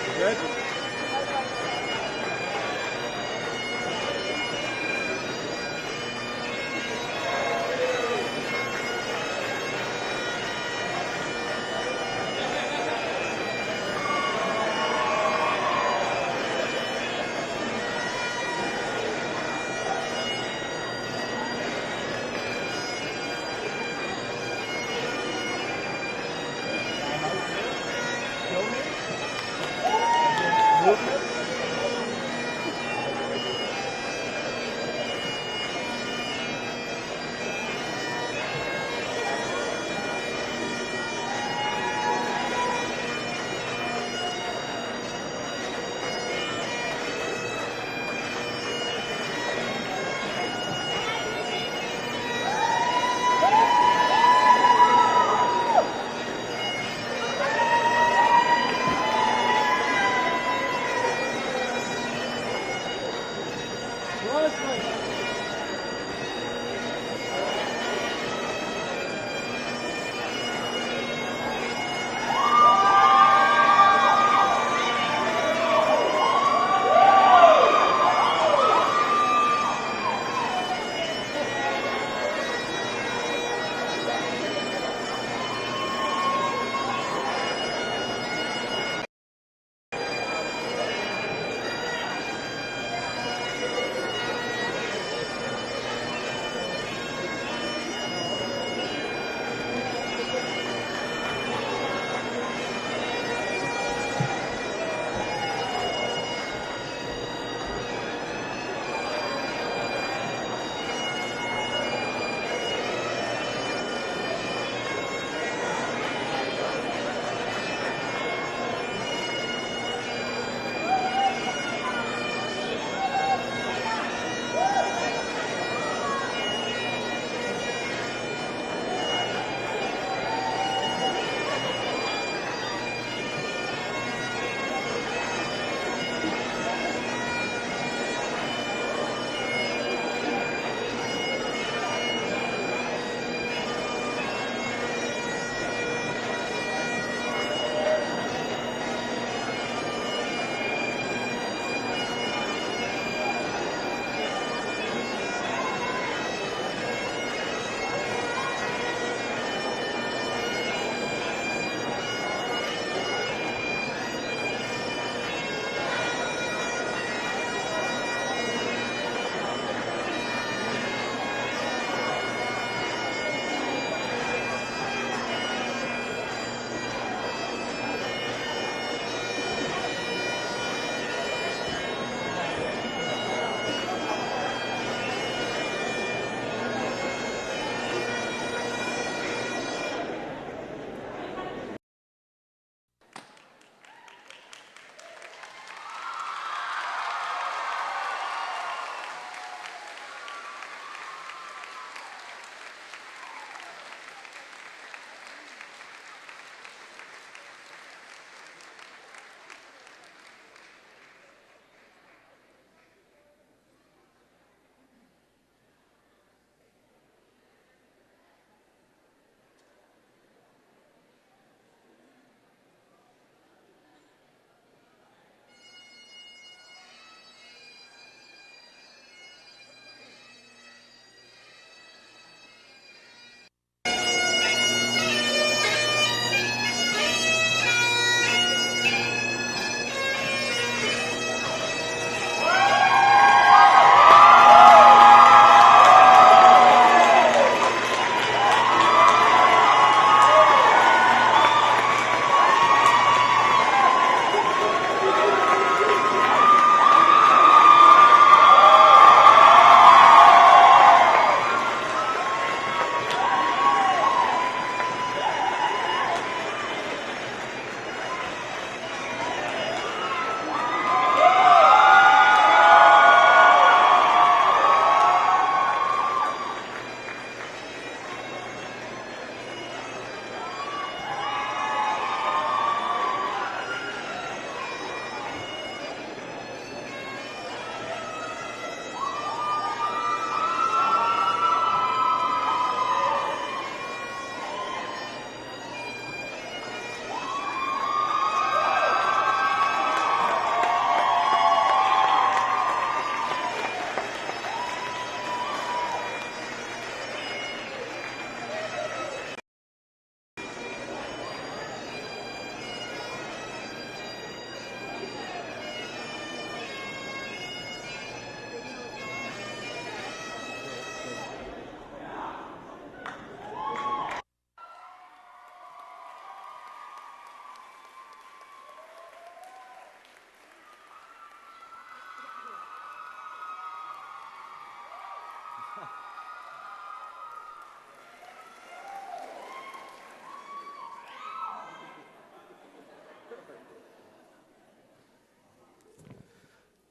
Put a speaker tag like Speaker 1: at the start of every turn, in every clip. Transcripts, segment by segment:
Speaker 1: Okay? Good? Movement.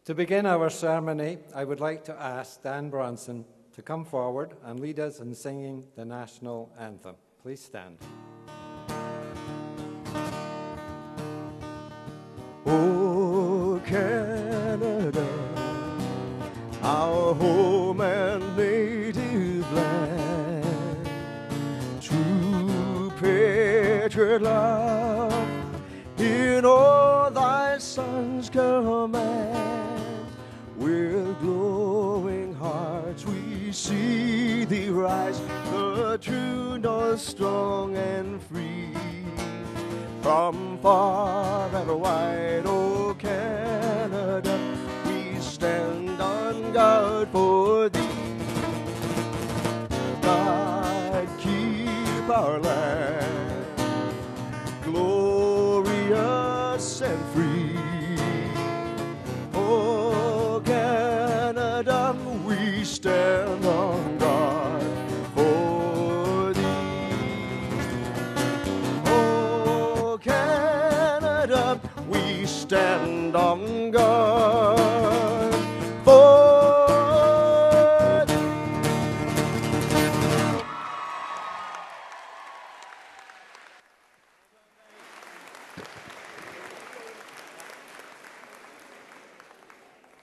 Speaker 2: To begin our ceremony, I would like to ask Dan Bronson to come forward and lead us in singing the national anthem. Please stand.
Speaker 3: Oh, Canada, our home and native land, true patriot love in all thy sons command. With glowing hearts we see thee rise, the true north strong and free. From far and wide, oh Canada, we stand on guard for thee. God keep our land glorious and free. Oh Canada, we stand on guard for thee. Oh Canada, we stand on guard for thee.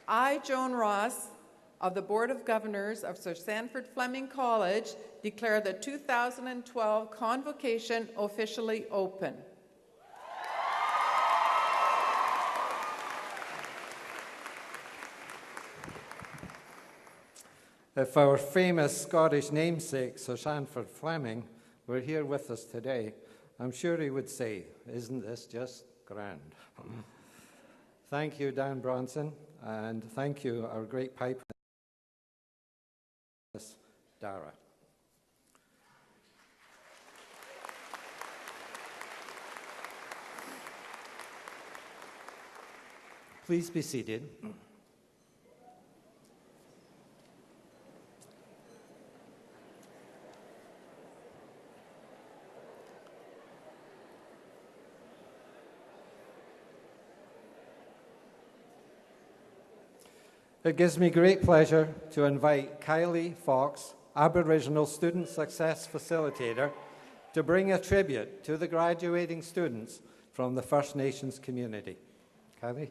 Speaker 4: I, Joan Ross, of the Board of Governors of Sir Sandford Fleming College, declare the 2012 convocation officially open.
Speaker 2: If our famous Scottish namesake, Sir Sandford Fleming, were here with us today, I'm sure he would say, "Isn't this just grand?" Thank you, Dan Bronson, and thank you, our great piper, Dara. Please be seated. It gives me great pleasure to invite Kylie Fox, Aboriginal Student Success Facilitator, to bring a tribute to the graduating students from the First Nations community. Kylie?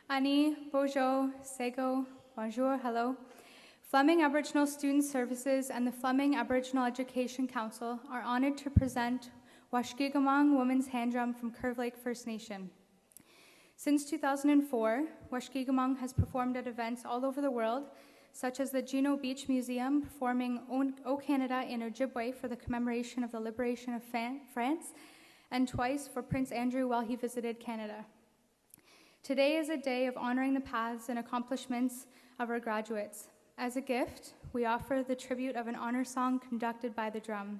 Speaker 5: Ani, Bojo, Sego, bonjour, hello. Fleming Aboriginal Student Services and the Fleming Aboriginal Education Council are honored to present Washgigamong Women's Hand Drum from Curve Lake First Nation. Since 2004, Washgigamong has performed at events all over the world, such as the Juno Beach Museum performing O Canada in Ojibwe for the commemoration of the liberation of France, and twice for Prince Andrew while he visited Canada. Today is a day of honoring the paths and accomplishments of our graduates. As a gift, we offer the tribute of an honor song conducted by the drum.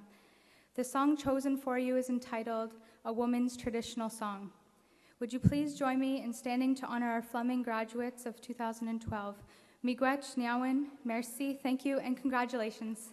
Speaker 5: The song chosen for you is entitled A Woman's Traditional Song. Would you please join me in standing to honor our Fleming graduates of 2012? Miigwech, Niawan, merci, thank you, and congratulations.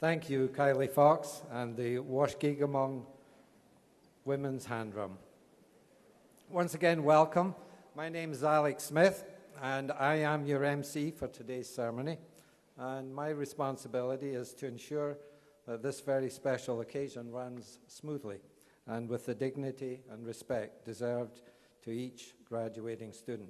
Speaker 2: Thank you, Kylie Fox and the Washgigamong Women's Hand Drum. Once again, welcome. My name is Alex Smith, and I am your MC for today's ceremony. And my responsibility is to ensure that this very special occasion runs smoothly and with the dignity and respect deserved to each graduating student.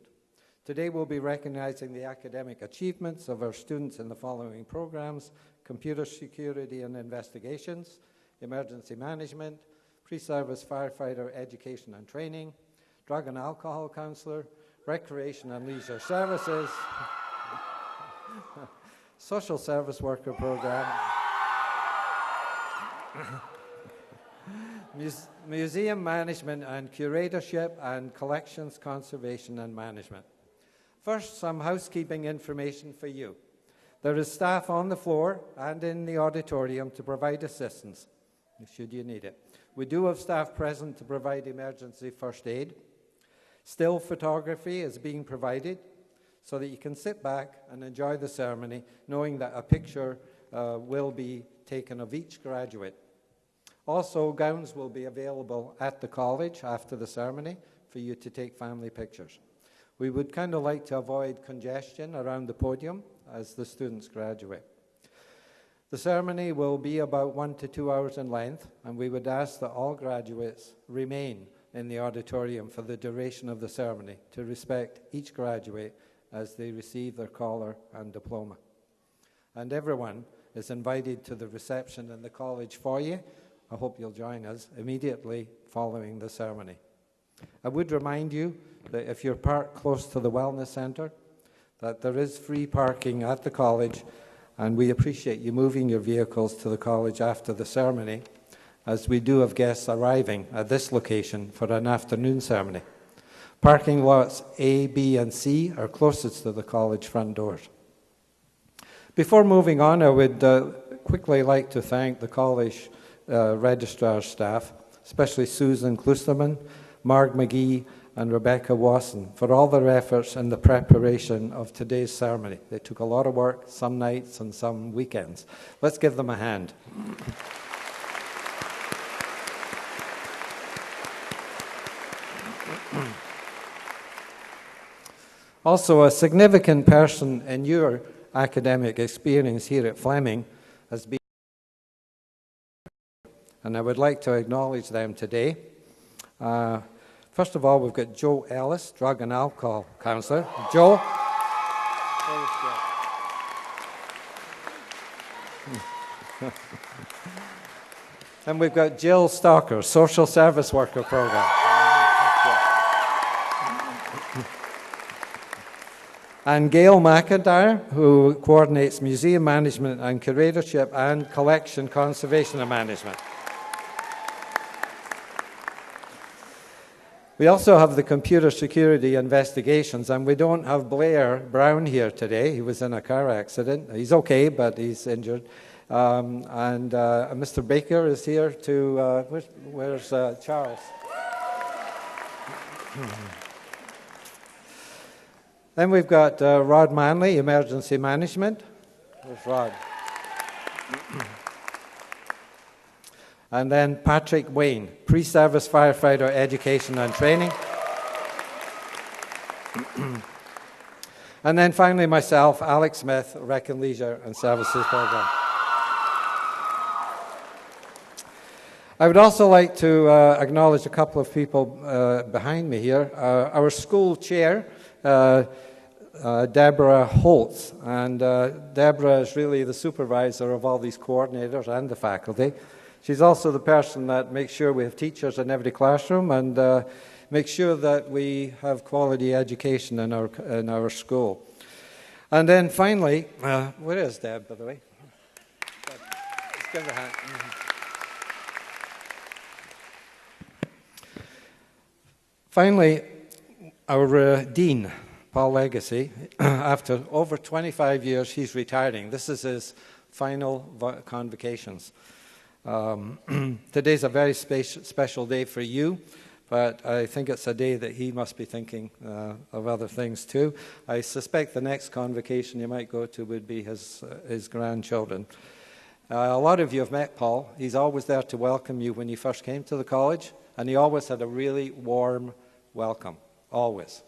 Speaker 2: Today we'll be recognizing the academic achievements of our students in the following programs: computer security and investigations, emergency management, pre-service firefighter education and training, drug and alcohol counselor, recreation and leisure services, social service worker program, museum management and curatorship, and collections, conservation and management. First, some housekeeping information for you. There is staff on the floor and in the auditorium to provide assistance, should you need it. We do have staff present to provide emergency first aid. Still photography is being provided so that you can sit back and enjoy the ceremony, knowing that a picture will be taken of each graduate. Also, gowns will be available at the college after the ceremony for you to take family pictures. We would kind of like to avoid congestion around the podium as the students graduate. The ceremony will be about 1 to 2 hours in length, and we would ask that all graduates remain in the auditorium for the duration of the ceremony to respect each graduate as they receive their collar and diploma. And everyone is invited to the reception in the college foyer. I hope you'll join us immediately following the ceremony. I would remind you that if you're parked close to the Wellness Centre, that there is free parking at the college, and we appreciate you moving your vehicles to the college after the ceremony, as we do have guests arriving at this location for an afternoon ceremony. Parking lots A, B, and C are closest to the college front doors. Before moving on, I would quickly like to thank the college registrar staff, especially Susan Klusterman, Marg McGee, and Rebecca Wasson, for all their efforts in the preparation of today's ceremony. They took a lot of work, some nights and some weekends. Let's give them a hand. Also, a significant person in your academic experience here at Fleming has been, and I would like to acknowledge them today. First of all, we've got Joe Ellis, drug and alcohol counselor. Joe. And we've got Jill Stalker, social service worker program. And Gail McIntyre, who coordinates museum management and curatorship and collection, conservation and management. We also have the computer security investigations, and we don't have Blair Brown here today. He was in a car accident. He's okay, but he's injured. Mr. Baker is here to, where's Charles? Then we've got Rod Manley, emergency management. Where's Rod? And then Patrick Wayne, pre-service firefighter education and training. And then finally myself, Alex Smith, Rec and Leisure and Services program. I would also like to acknowledge a couple of people behind me here. Our school chair, Deborah Holtz, and Deborah is really the supervisor of all these coordinators and the faculty. She's also the person that makes sure we have teachers in every classroom and makes sure that we have quality education in our school. And then finally, where is Deb, by the way? Let's give her a hand. Finally, our Dean, Paul Legacy, after over 25 years, he's retiring. This is his final convocations. Today's a very special day for you, but I think it's a day that he must be thinking of other things too. I suspect the next convocation you might go to would be his grandchildren. A lot of you have met Paul. He's always there to welcome you when you first came to the college, and he always had a really warm welcome, always.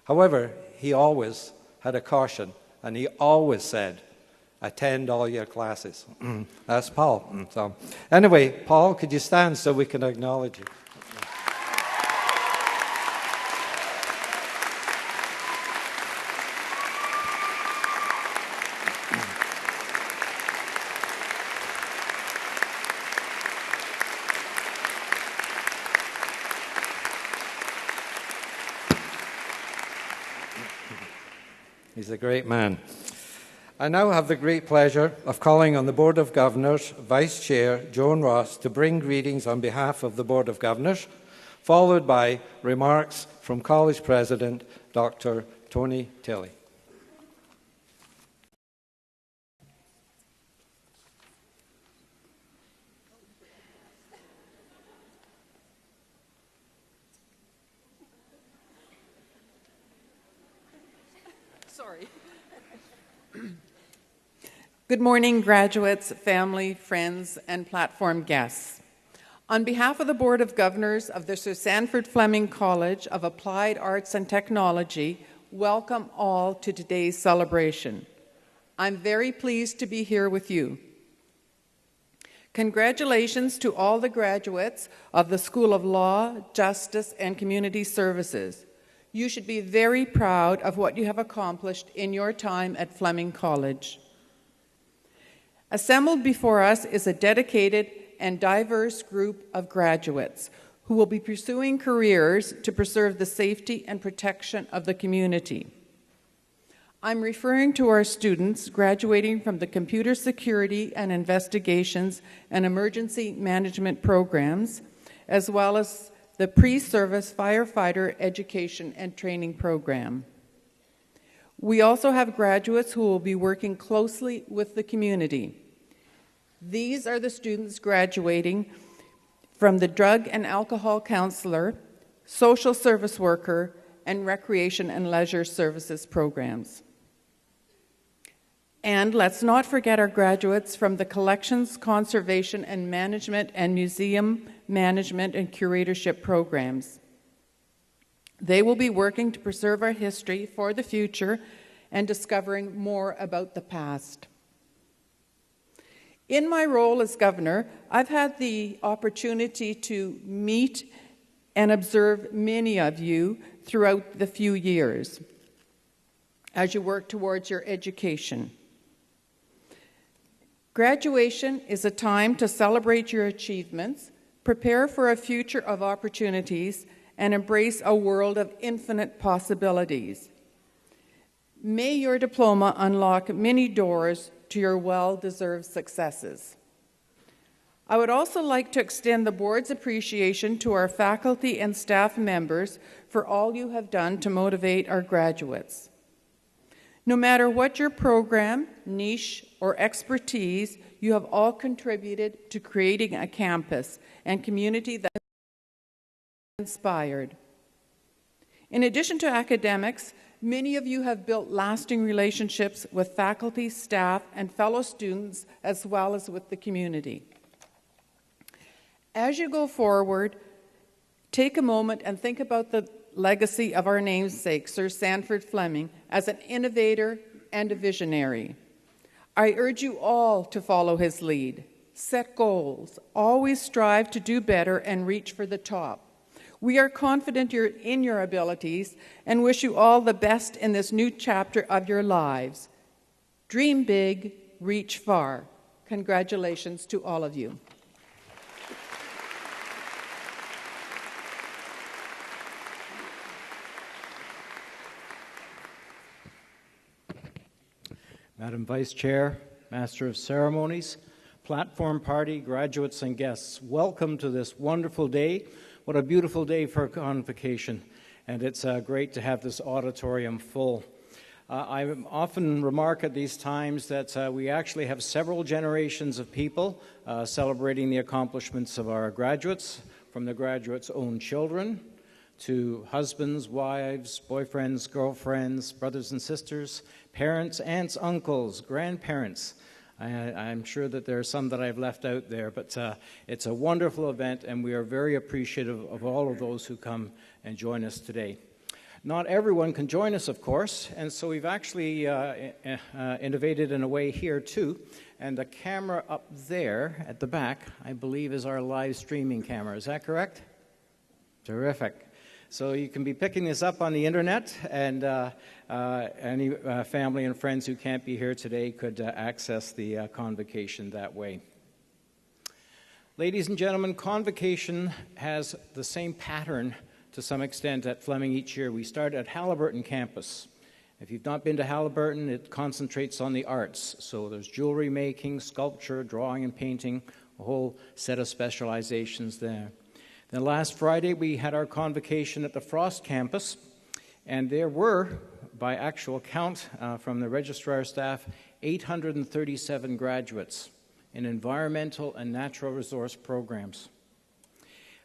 Speaker 2: However, he always had a caution, and he always said, attend all your classes. That's Paul. So, anyway, Paul, could you stand so we can acknowledge you? He's a great man. I now have the great pleasure of calling on the Board of Governors Vice Chair Joan Ross to bring greetings on behalf of the Board of Governors, followed by remarks from College President Dr. Tony Tilley.
Speaker 4: Sorry. Good morning, graduates, family, friends, and platform guests. On behalf of the Board of Governors of the Sir Sandford Fleming College of Applied Arts and Technology, welcome all to today's celebration. I'm very pleased to be here with you. Congratulations to all the graduates of the School of Law, Justice, and Community Services. You should be very proud of what you have accomplished in your time at Fleming College. Assembled before us is a dedicated and diverse group of graduates who will be pursuing careers to preserve the safety and protection of the community. I'm referring to our students graduating from the Computer Security and Investigations and Emergency Management programs, as well as the Pre-Service Firefighter Education and Training Program. We also have graduates who will be working closely with the community. These are the students graduating from the Drug and Alcohol Counselor, Social Service Worker, and Recreation and Leisure Services programs. And let's not forget our graduates from the Collections, Conservation and Management and Museum Management and Curatorship programs. They will be working to preserve our history for the future and discovering more about the past. In my role as governor, I've had the opportunity to meet and observe many of you throughout the few years as you work towards your education. Graduation is a time to celebrate your achievements, prepare for a future of opportunities, and embrace a world of infinite possibilities. May your diploma unlock many doors to your well-deserved successes. I would also like to extend the board's appreciation to our faculty and staff members for all you have done to motivate our graduates. No matter what your program, niche, or expertise, you have all contributed to creating a campus and community that is inspired. In addition to academics, many of you have built lasting relationships with faculty, staff, and fellow students, as well as with the community. As you go forward, take a moment and think about the legacy of our namesake, Sir Sandford Fleming, as an innovator and a visionary. I urge you all to follow his lead. Set goals. Always strive to do better and reach for the top. We are confident in your abilities and wish you all the best in this new chapter of your lives. Dream big, reach far. Congratulations to all of you.
Speaker 6: Madam Vice Chair, Master of Ceremonies, Platform Party, graduates and guests, welcome to this wonderful day. What a beautiful day for a convocation, and it's great to have this auditorium full. I often remark at these times that we actually have several generations of people celebrating the accomplishments of our graduates, from the graduates' own children to husbands, wives, boyfriends, girlfriends, brothers and sisters, parents, aunts, uncles, grandparents, I'm sure that there are some that I've left out there, but it's a wonderful event, and we are very appreciative of all of those who come and join us today. Not everyone can join us, of course, and so we've actually innovated in a way here too. And the camera up there at the back, I believe, is our live streaming camera. Is that correct? Terrific. So you can be picking this up on the internet, and any family and friends who can't be here today could access the convocation that way. Ladies and gentlemen, convocation has the same pattern to some extent at Fleming each year. We start at Haliburton campus. If you've not been to Haliburton, it concentrates on the arts. So there's jewelry making, sculpture, drawing and painting, a whole set of specializations there. Then last Friday, we had our convocation at the Frost campus, and there were, by actual count from the registrar staff, 837 graduates in environmental and natural resource programs.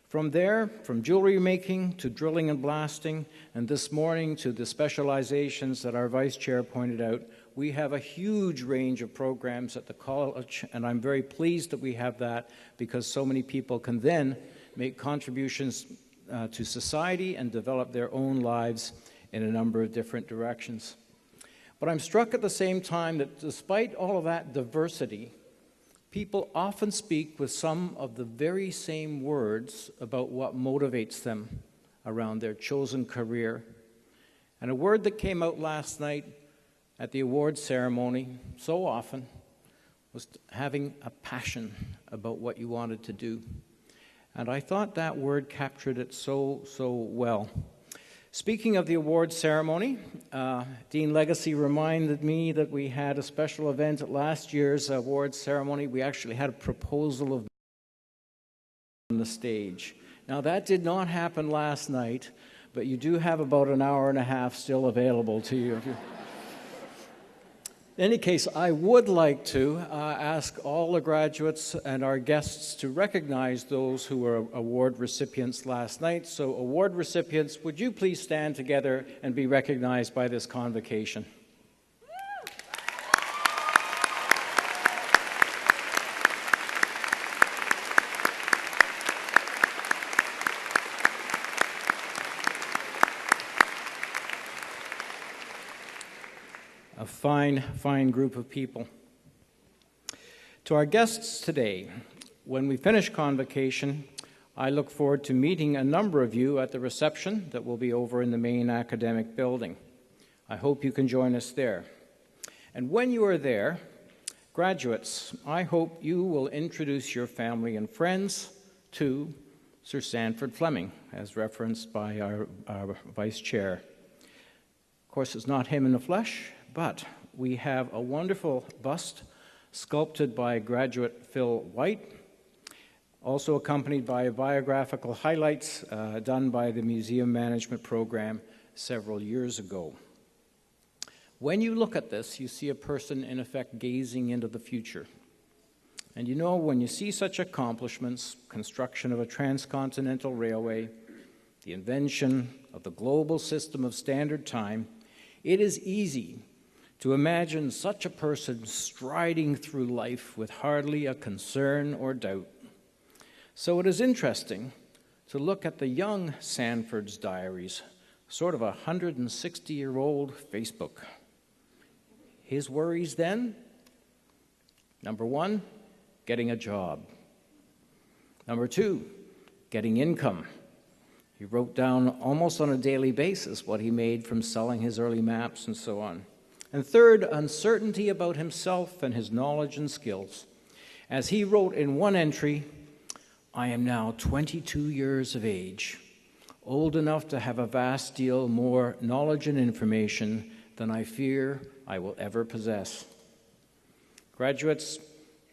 Speaker 6: From there, from jewelry making to drilling and blasting, and this morning to the specializations that our vice chair pointed out, we have a huge range of programs at the college, and I'm very pleased that we have that because so many people can then make contributions to society and develop their own lives in a number of different directions. But I'm struck at the same time that despite all of that diversity, people often speak with some of the very same words about what motivates them around their chosen career. And a word that came out last night at the awards ceremony so often was having a passion about what you wanted to do. And I thought that word captured it so well. Speaking of the awards ceremony, Dean Legacy reminded me that we had a special event at last year's awards ceremony. We actually had a proposal of on the stage. Now that did not happen last night, but you do have about an hour and a half still available to you. In any case, I would like to ask all the graduates and our guests to recognize those who were award recipients last night. So award recipients, would you please stand together and be recognized by this convocation? A fine group of people. To our guests today, when we finish convocation, I look forward to meeting a number of you at the reception that will be over in the main academic building. I hope you can join us there. And when you are there, graduates, I hope you will introduce your family and friends to Sir Sanford Fleming, as referenced by our vice chair. Of course, it's not him in the flesh, but we have a wonderful bust sculpted by graduate Phil White, also accompanied by biographical highlights done by the Museum Management Program several years ago. When you look at this, you see a person, in effect, gazing into the future. And you know, when you see such accomplishments, construction of a transcontinental railway, the invention of the global system of standard time, it is easy to imagine such a person striding through life with hardly a concern or doubt. So it is interesting to look at the young Sanford's diaries, sort of a 160-year-old Facebook. His worries then? Number one, getting a job. Number two, getting income. He wrote down almost on a daily basis what he made from selling his early maps and so on. And third, uncertainty about himself and his knowledge and skills. As he wrote in one entry, I am now 22 years of age, old enough to have a vast deal more knowledge and information than I fear I will ever possess. Graduates,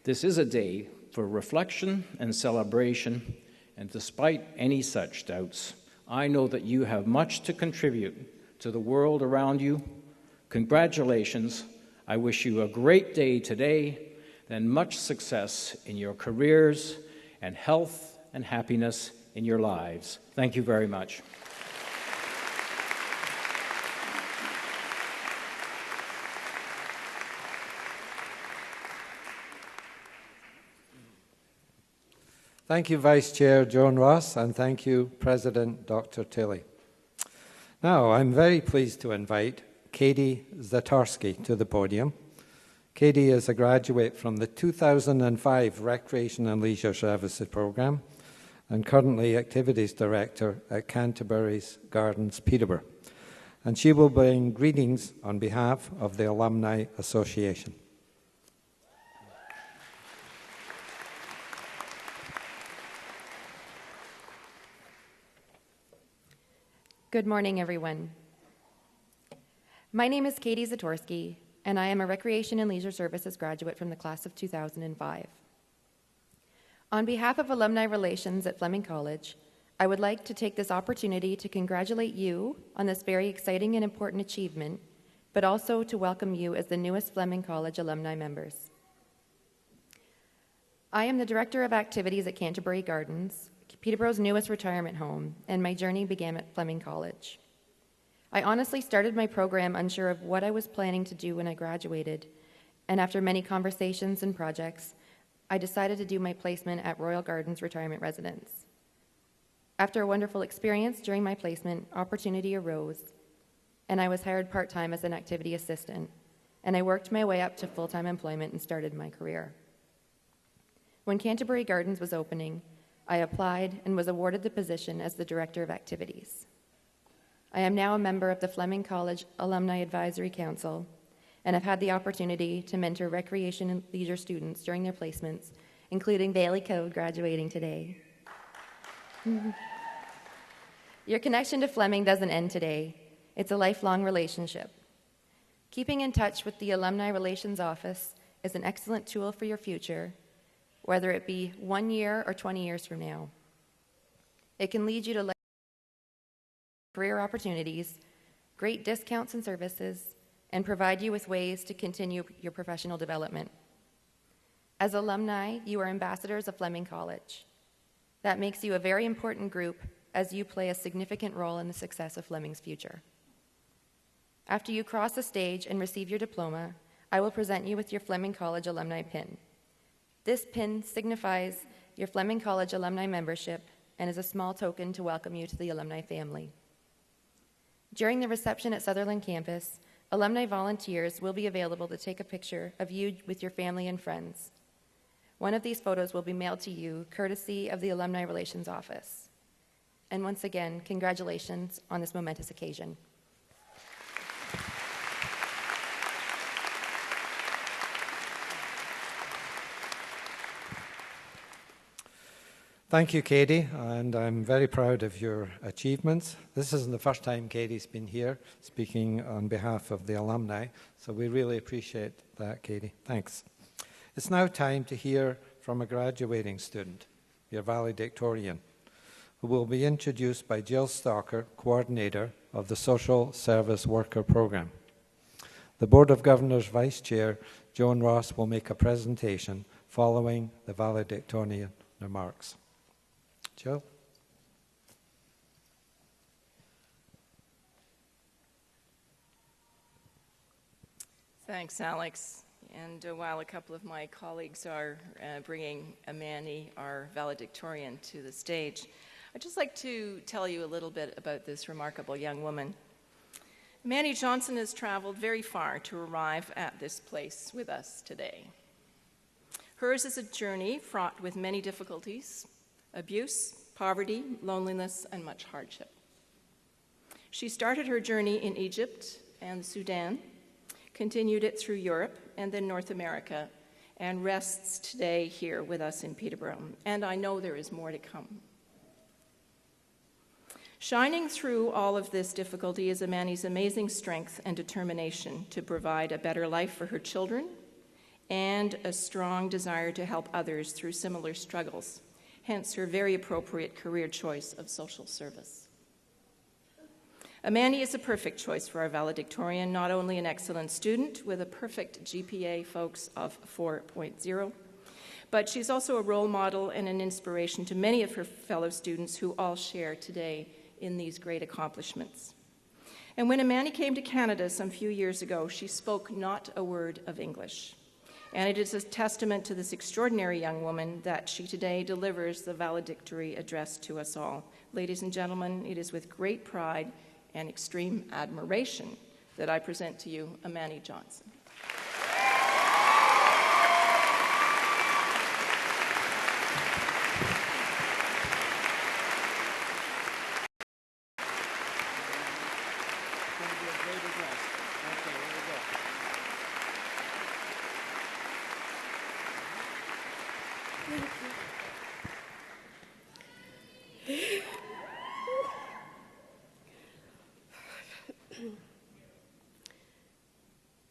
Speaker 6: this is a day for reflection and celebration, and despite any such doubts, I know that you have much to contribute to the world around you. Congratulations. I wish you a great day today and much success in your careers and health and happiness in your lives. Thank you very much.
Speaker 2: Thank you, Vice Chair Joan Ross, and thank you, President Dr. Tilley. Now, I'm very pleased to invite Katie Zatorsky to the podium. Katie is a graduate from the 2005 Recreation and Leisure Services Programme and currently Activities Director at Canterbury's Gardens, Peterborough. And she will bring greetings on behalf of the Alumni Association.
Speaker 7: Good morning, everyone. My name is Katie Zatorsky, and I am a Recreation and Leisure Services graduate from the class of 2005. On behalf of Alumni Relations at Fleming College, I would like to take this opportunity to congratulate you on this very exciting and important achievement, but also to welcome you as the newest Fleming College alumni members. I am the Director of Activities at Canterbury Gardens, Peterborough's newest retirement home, and my journey began at Fleming College. I honestly started my program unsure of what I was planning to do when I graduated, and after many conversations and projects, I decided to do my placement at Royal Gardens Retirement Residence. After a wonderful experience during my placement, opportunity arose, and I was hired part-time as an activity assistant, and I worked my way up to full-time employment and started my career. When Canterbury Gardens was opening, I applied and was awarded the position as the Director of Activities. I am now a member of the Fleming College Alumni Advisory Council and have had the opportunity to mentor recreation and leisure students during their placements, including Bailey Code graduating today. Your connection to Fleming doesn't end today. It's a lifelong relationship. Keeping in touch with the Alumni Relations Office is an excellent tool for your future, whether it be 1 year or 20 years from now. It can lead you to career opportunities, great discounts and services, and provide you with ways to continue your professional development. As alumni, you are ambassadors of Fleming College. That makes you a very important group as you play a significant role in the success of Fleming's future. After you cross the stage and receive your diploma, I will present you with your Fleming College alumni pin. This pin signifies your Fleming College alumni membership and is a small token to welcome you to the alumni family. During the reception at Sutherland campus, alumni volunteers will be available to take a picture of you with your family and friends. One of these photos will be mailed to you, courtesy of the Alumni Relations Office. And once again, congratulations on this momentous occasion.
Speaker 2: Thank you, Katie, and I'm very proud of your achievements. This isn't the first time Katie's been here speaking on behalf of the alumni, so we really appreciate that, Katie. Thanks. It's now time to hear from a graduating student, your valedictorian, who will be introduced by Jill Stalker, coordinator of the Social Service Worker Program. The Board of Governors Vice Chair, Joan Ross, will make a presentation following the valedictorian remarks. Jill?
Speaker 8: Thanks, Alex. And while a couple of my colleagues are bringing Amany, our valedictorian, to the stage, I'd just like to tell you a little bit about this remarkable young woman. Amany Johnson has traveled very far to arrive at this place with us today. Hers is a journey fraught with many difficulties, abuse, poverty, loneliness, and much hardship. She started her journey in Egypt and Sudan, continued it through Europe and then North America, and rests today here with us in Peterborough. And I know there is more to come. Shining through all of this difficulty is Amany's amazing strength and determination to provide a better life for her children and a strong desire to help others through similar struggles, hence her very appropriate career choice of social service. Amany is a perfect choice for our valedictorian, not only an excellent student with a perfect GPA, folks, of 4.0, but she's also a role model and an inspiration to many of her fellow students who all share today in these great accomplishments. And when Amany came to Canada some few years ago, she spoke not a word of English. And it is a testament to this extraordinary young woman that she today delivers the valedictory address to us all. Ladies and gentlemen, it is with great pride and extreme admiration that I present to you Amany Johnson.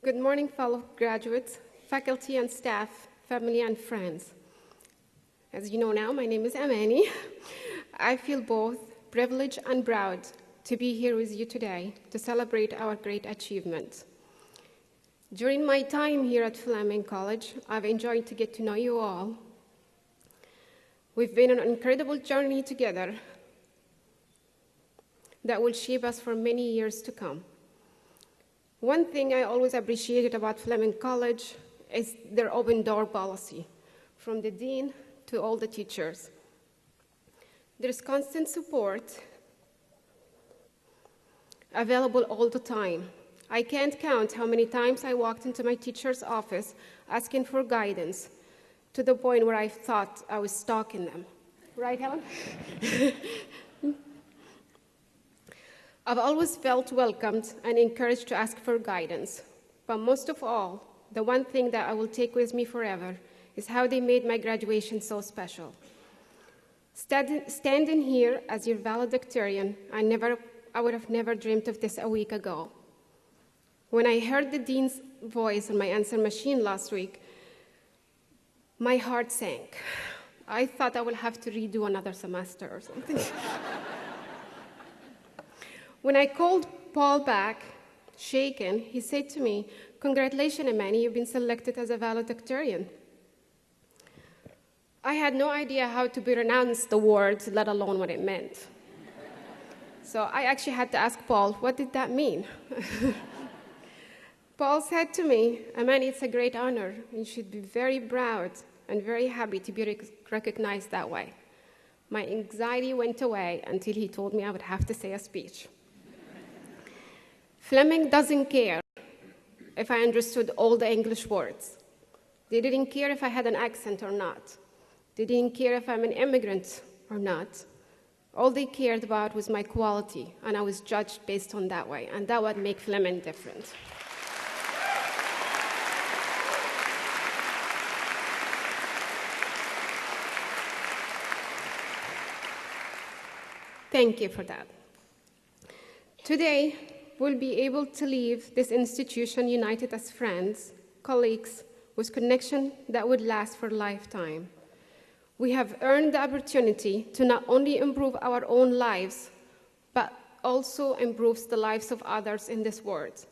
Speaker 9: Good morning, fellow graduates, faculty and staff, family and friends. As you know now, my name is Amany. I feel both privileged and proud to be here with you today to celebrate our great achievements. During my time here at Fleming College, I've enjoyed to get to know you all. We've been on an incredible journey together that will shape us for many years to come. One thing I always appreciated about Fleming College is their open door policy, from the dean to all the teachers. There's constant support available all the time. I can't count how many times I walked into my teacher's office asking for guidance, to the point where I thought I was stalking them. Right, Helen? I've always felt welcomed and encouraged to ask for guidance. But most of all, the one thing that I will take with me forever is how they made my graduation so special. Standing here as your valedictorian, I would have never dreamed of this a week ago. When I heard the dean's voice on my answer machine last week, my heart sank. I thought I would have to redo another semester or something. When I called Paul back, shaken, he said to me, "Congratulations, Amany, you've been selected as a valedictorian." I had no idea how to pronounce the words, let alone what it meant. So I actually had to ask Paul, what did that mean? Paul said to me, "Amany, it's a great honor. You should be very proud and very happy to be recognized that way." My anxiety went away until he told me I would have to say a speech. Fleming doesn't care if I understood all the English words. They didn't care if I had an accent or not. They didn't care if I'm an immigrant or not. All they cared about was my quality, and I was judged based on that way, and that would make Fleming different. Thank you for that. Today, we'll be able to leave this institution united as friends, colleagues, with connection that would last for a lifetime. We have earned the opportunity to not only improve our own lives, but also improves the lives of others in this world.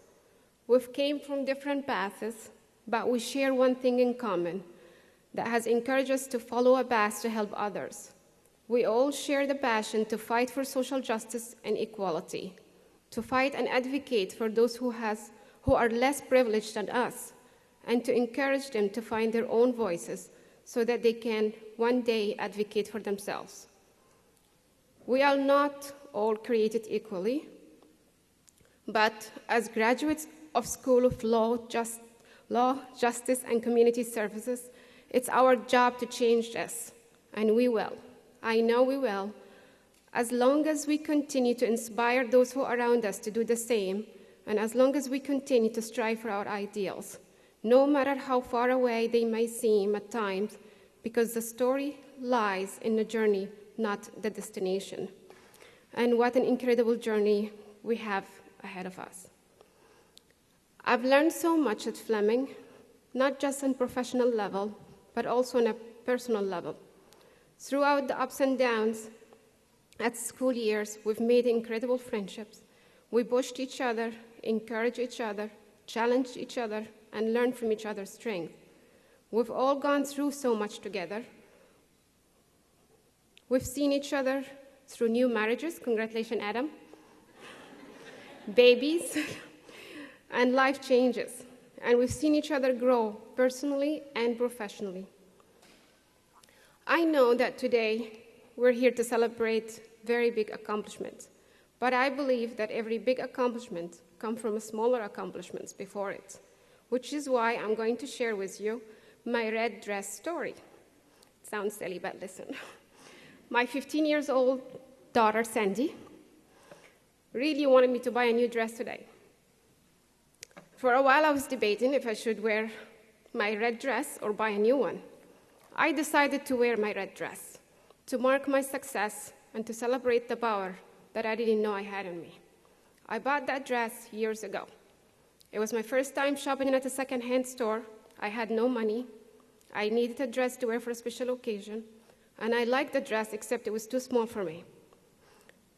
Speaker 9: We've came from different paths, but we share one thing in common that has encouraged us to follow a path to help others. We all share the passion to fight for social justice and equality, to fight and advocate for those who are less privileged than us, and to encourage them to find their own voices so that they can one day advocate for themselves. We are not all created equally, but as graduates of School of Law, Justice, and Community Services, it's our job to change this, and we will. I know we will, as long as we continue to inspire those who are around us to do the same, and as long as we continue to strive for our ideals, no matter how far away they may seem at times, because the story lies in the journey, not the destination. And what an incredible journey we have ahead of us. I've learned so much at Fleming, not just on a professional level, but also on a personal level. Throughout the ups and downs at school years, we've made incredible friendships. We pushed each other, encouraged each other, challenged each other, and learned from each other's strength. We've all gone through so much together. We've seen each other through new marriages, congratulations, Adam, babies, and life changes. and we've seen each other grow personally and professionally. I know that today we're here to celebrate very big accomplishments, but I believe that every big accomplishment comes from smaller accomplishments before it, which is why I'm going to share with you my red dress story. It sounds silly, but listen. My 15-year-old daughter, Sandy, really wanted me to buy a new dress today. For a while, I was debating if I should wear my red dress or buy a new one. I decided to wear my red dress to mark my success and to celebrate the power that I didn't know I had in me. I bought that dress years ago. It was my first time shopping at a second-hand store. I had no money. I needed a dress to wear for a special occasion, and I liked the dress, except it was too small for me.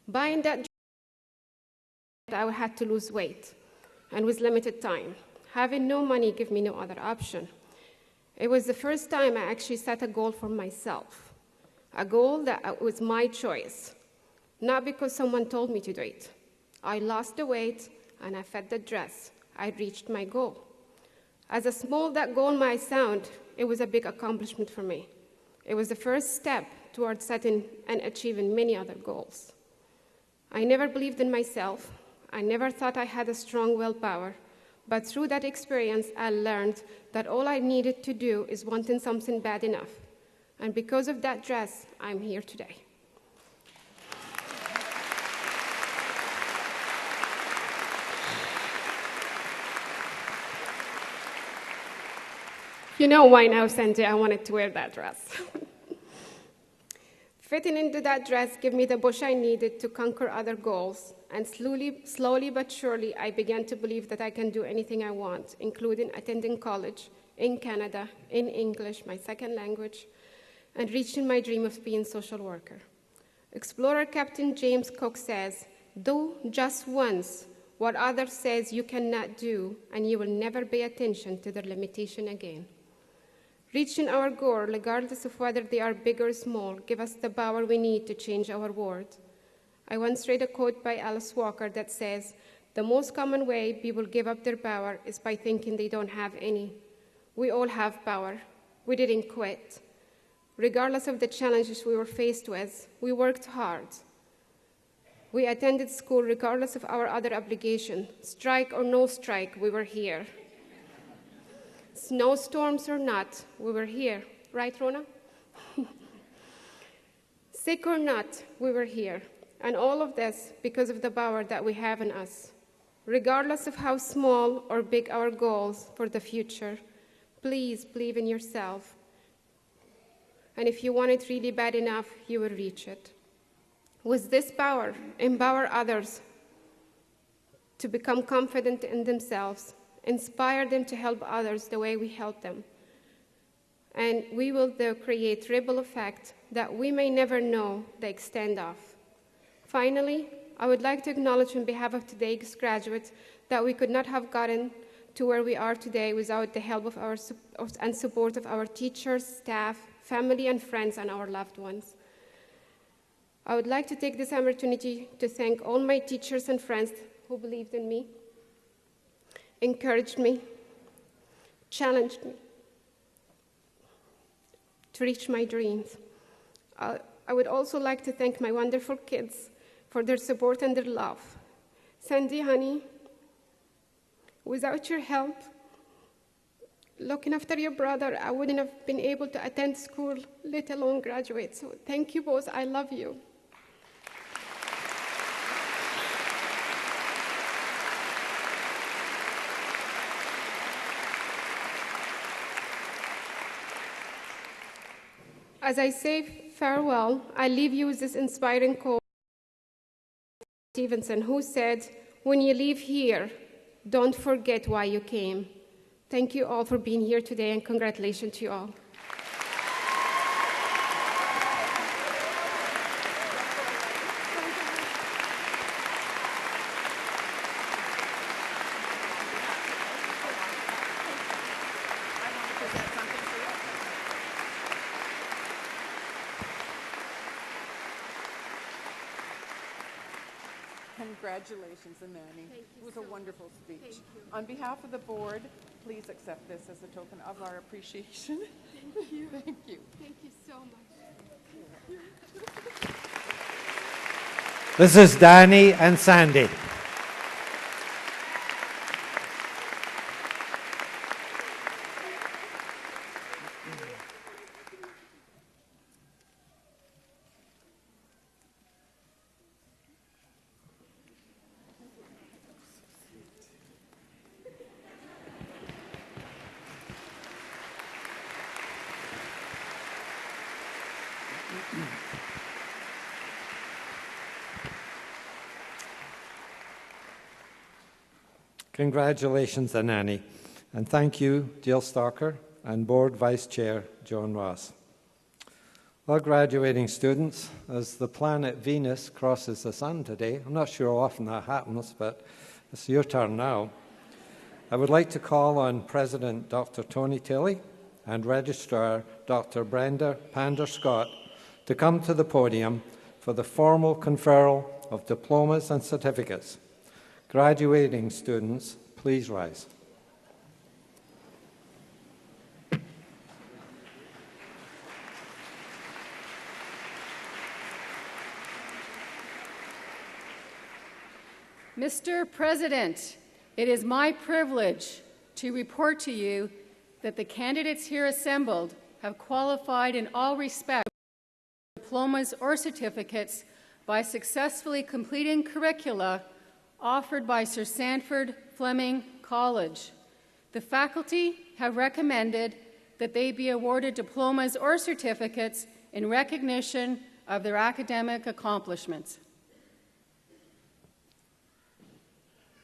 Speaker 9: Buying that dress, I had to lose weight, and with limited time. Having no money gave me no other option. It was the first time I actually set a goal for myself, a goal that was my choice, not because someone told me to do it. I lost the weight, and I fed the dress. I reached my goal. As small that goal might sound, it was a big accomplishment for me. It was the first step towards setting and achieving many other goals. I never believed in myself. I never thought I had a strong willpower. But through that experience, I learned that all I needed to do is wanting something bad enough. And because of that dress, I'm here today. You know why now, Sandy, I wanted to wear that dress. Fitting into that dress gave me the push I needed to conquer other goals, and slowly but surely, I began to believe that I can do anything I want, including attending college in Canada, in English, my second language, and reaching my dream of being a social worker. Explorer Captain James Cook says, "Do just once what others says you cannot do, and you will never pay attention to their limitation again." Reaching our goal, regardless of whether they are big or small, give us the power we need to change our world. I once read a quote by Alice Walker that says, "The most common way people give up their power is by thinking they don't have any." We all have power. We didn't quit. Regardless of the challenges we were faced with, we worked hard. We attended school regardless of our other obligation. Strike or no strike, we were here. Snowstorms or not, we were here. Right, Rona? Sick or not, we were here. And all of this because of the power that we have in us. Regardless of how small or big our goals for the future, please believe in yourself. And if you want it really bad enough, you will reach it. With this power, empower others to become confident in themselves. Inspire them to help others the way we help them. And we will create ripple effect that we may never know the extent of. Finally, I would like to acknowledge on behalf of today's graduates that we could not have gotten to where we are today without the help of and support of our teachers, staff, family, and friends, and our loved ones. I would like to take this opportunity to thank all my teachers and friends who believed in me, encouraged me, challenged me to reach my dreams. I would also like to thank my wonderful kids for their support and their love. Sandy, honey, without your help, looking after your brother, I wouldn't have been able to attend school, let alone graduate. So thank you both. I love you. As I say farewell, I leave you with this inspiring quote from Stevenson, who said, "When you leave here, don't forget why you came." Thank you all for being here today, and congratulations to you all.
Speaker 4: Congratulations, Amany. It was a wonderful speech. On behalf of the board, please accept this as a token of our appreciation.
Speaker 9: Thank you.
Speaker 4: Thank you.
Speaker 9: Thank you so much.
Speaker 2: This is Danny and Sandy. Congratulations, Amany, and thank you, Jill Stalker, and Board Vice Chair Joan Ross. Well, graduating students, as the planet Venus crosses the sun today, I'm not sure how often that happens, but it's your turn now. I would like to call on President Dr. Tony Tilley and Registrar Dr. Brenda Pander-Scott to come to the podium for the formal conferral of diplomas and certificates. Graduating students, please rise.
Speaker 10: Mr. President, it is my privilege to report to you that the candidates here assembled have qualified in all respects for diplomas or certificates by successfully completing curricula offered by Sir Sandford Fleming College. The faculty have recommended that they be awarded diplomas or certificates in recognition of their academic accomplishments.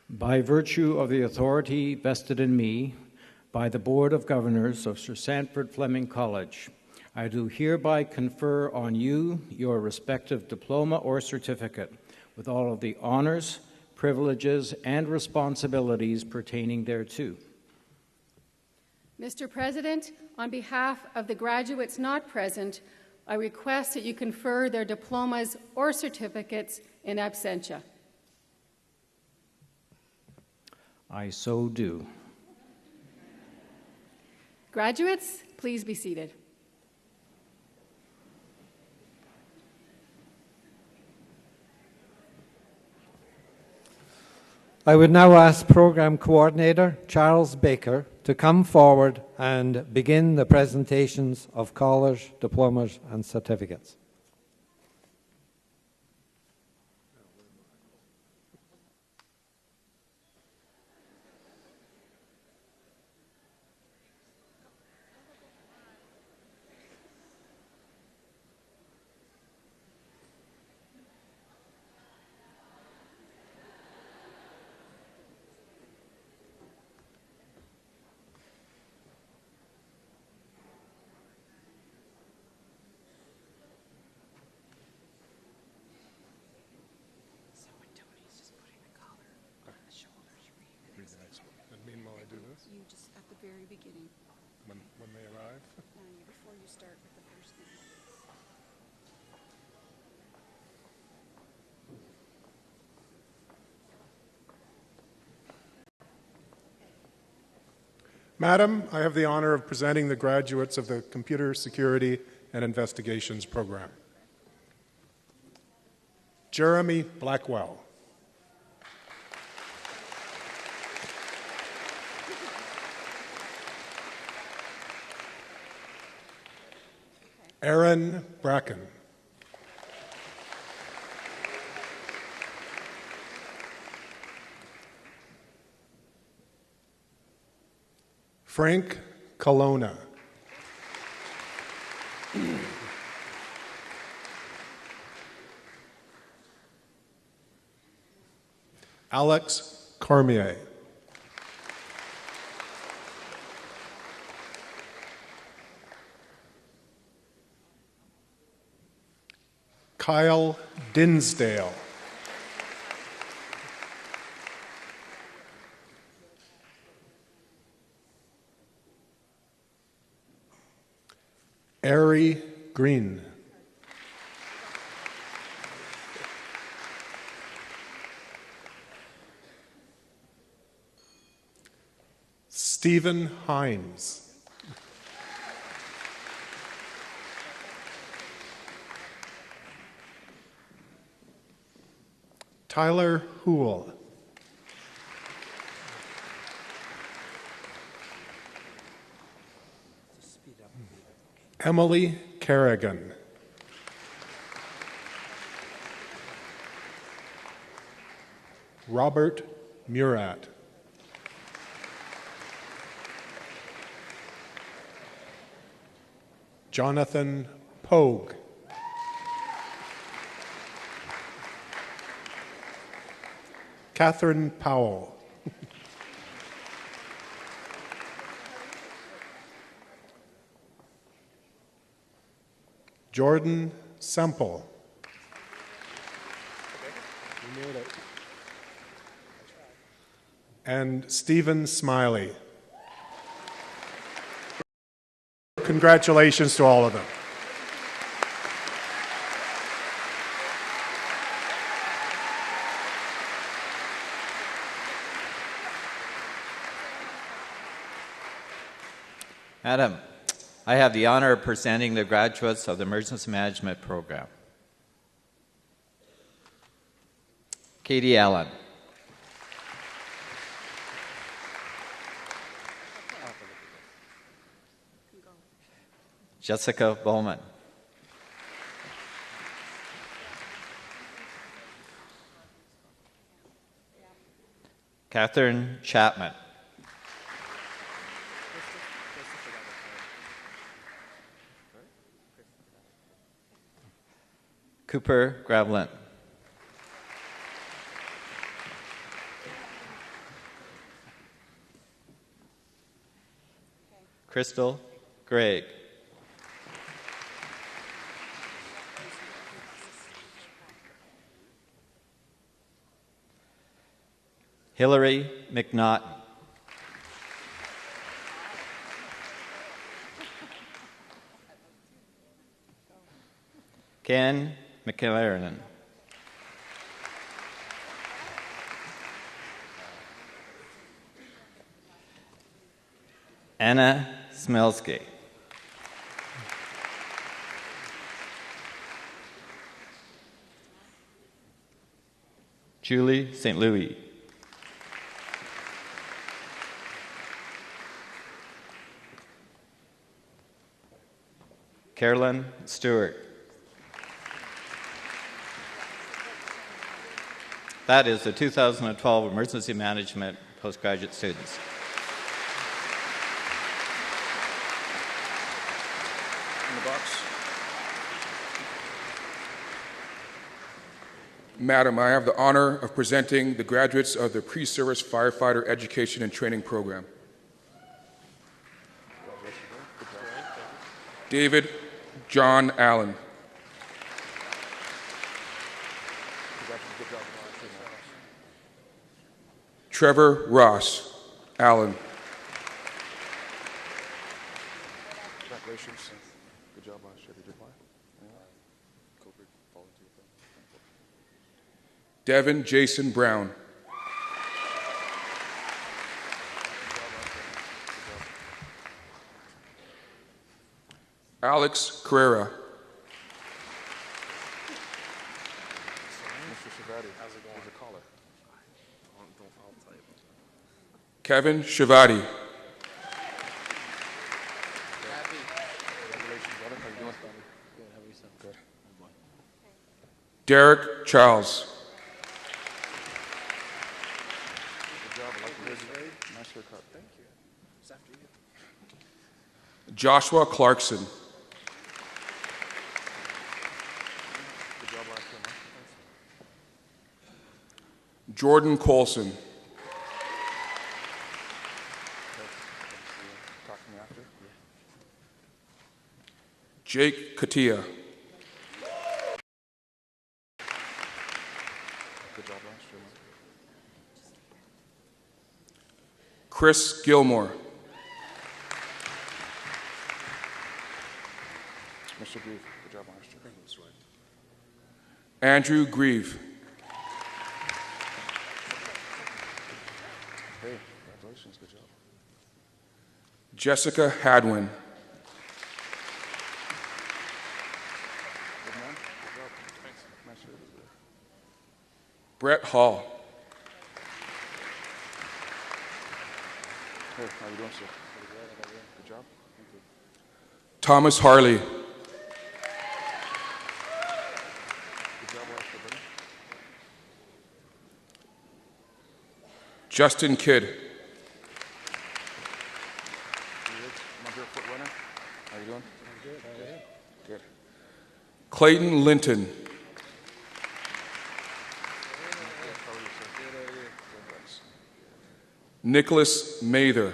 Speaker 6: By virtue of the authority vested in me by the Board of Governors of Sir Sandford Fleming College, I do hereby confer on you your respective diploma or certificate with all of the honors, privileges, and responsibilities pertaining thereto.
Speaker 10: Mr. President, on behalf of the graduates not present, I request that you confer their diplomas or certificates in absentia.
Speaker 6: I so do.
Speaker 10: Graduates, please be seated.
Speaker 2: I would now ask Program Coordinator Charles Baker to come forward and begin the presentations of college diplomas and certificates.
Speaker 1: Madam, I have the honor of presenting the graduates of the Computer Security and Investigations program. Jeremy Blackwell. Aaron Bracken. Frank Colonna. Alex Cormier. Kyle Dinsdale. Ari Green. Stephen Himes. Tyler Houle. Emily Kerrigan. Robert Murat. Jonathan Pogue. Catherine Powell. Jordan Semple. And Stephen Smiley. Congratulations to all of them.
Speaker 11: Madam, I have the honor of presenting the graduates of the Emergency Management Program. Katie Allen. Jessica Bowman. Catherine Chapman. Cooper Gravelin. Crystal Gregg. Hillary McNaughton. Ken McLaren. Anna Smelsky. Julie St. Louis. Carolyn Stewart. That is the 2012 Emergency Management postgraduate students.
Speaker 12: In the box. Madam, I have the honor of presenting the graduates of the Pre-Service Firefighter Education and Training Program. David John Allen. Trevor Ross Allen.
Speaker 13: Congratulations. Good job last year. Did you apply?
Speaker 12: Devin Jason Brown. Alex Carrera.
Speaker 13: Mr. Shavati, how's it going? Here's a caller. I'll tell you.
Speaker 12: Kevin Shavati.
Speaker 13: Congratulations, brother. How you doing? Good. How about yourself? Good.
Speaker 12: Derek Charles.
Speaker 13: Good job. I like the resume. Nice haircut. Thank you. It's after you.
Speaker 12: Joshua Clarkson.
Speaker 13: Good job last year, man.
Speaker 12: Jordan Colson.
Speaker 13: Talk to me after.
Speaker 12: Jake Katia.
Speaker 13: Good job last year, man.
Speaker 12: Chris Gilmore.
Speaker 13: Mr. Grieve, good job last year. That's right.
Speaker 12: Andrew Grieve.
Speaker 13: Hey, congratulations. Good job.
Speaker 12: Jessica Hadwin. Brett Hall.
Speaker 13: Hey, how you doing, sir? Good job. Thank you.
Speaker 12: Thomas Harley.
Speaker 13: Good job, buddy.
Speaker 12: Justin Kidd.
Speaker 13: My barefoot runner. How you doing? Good. How are you? Good.
Speaker 12: Clayton Linton. Nicholas Mather.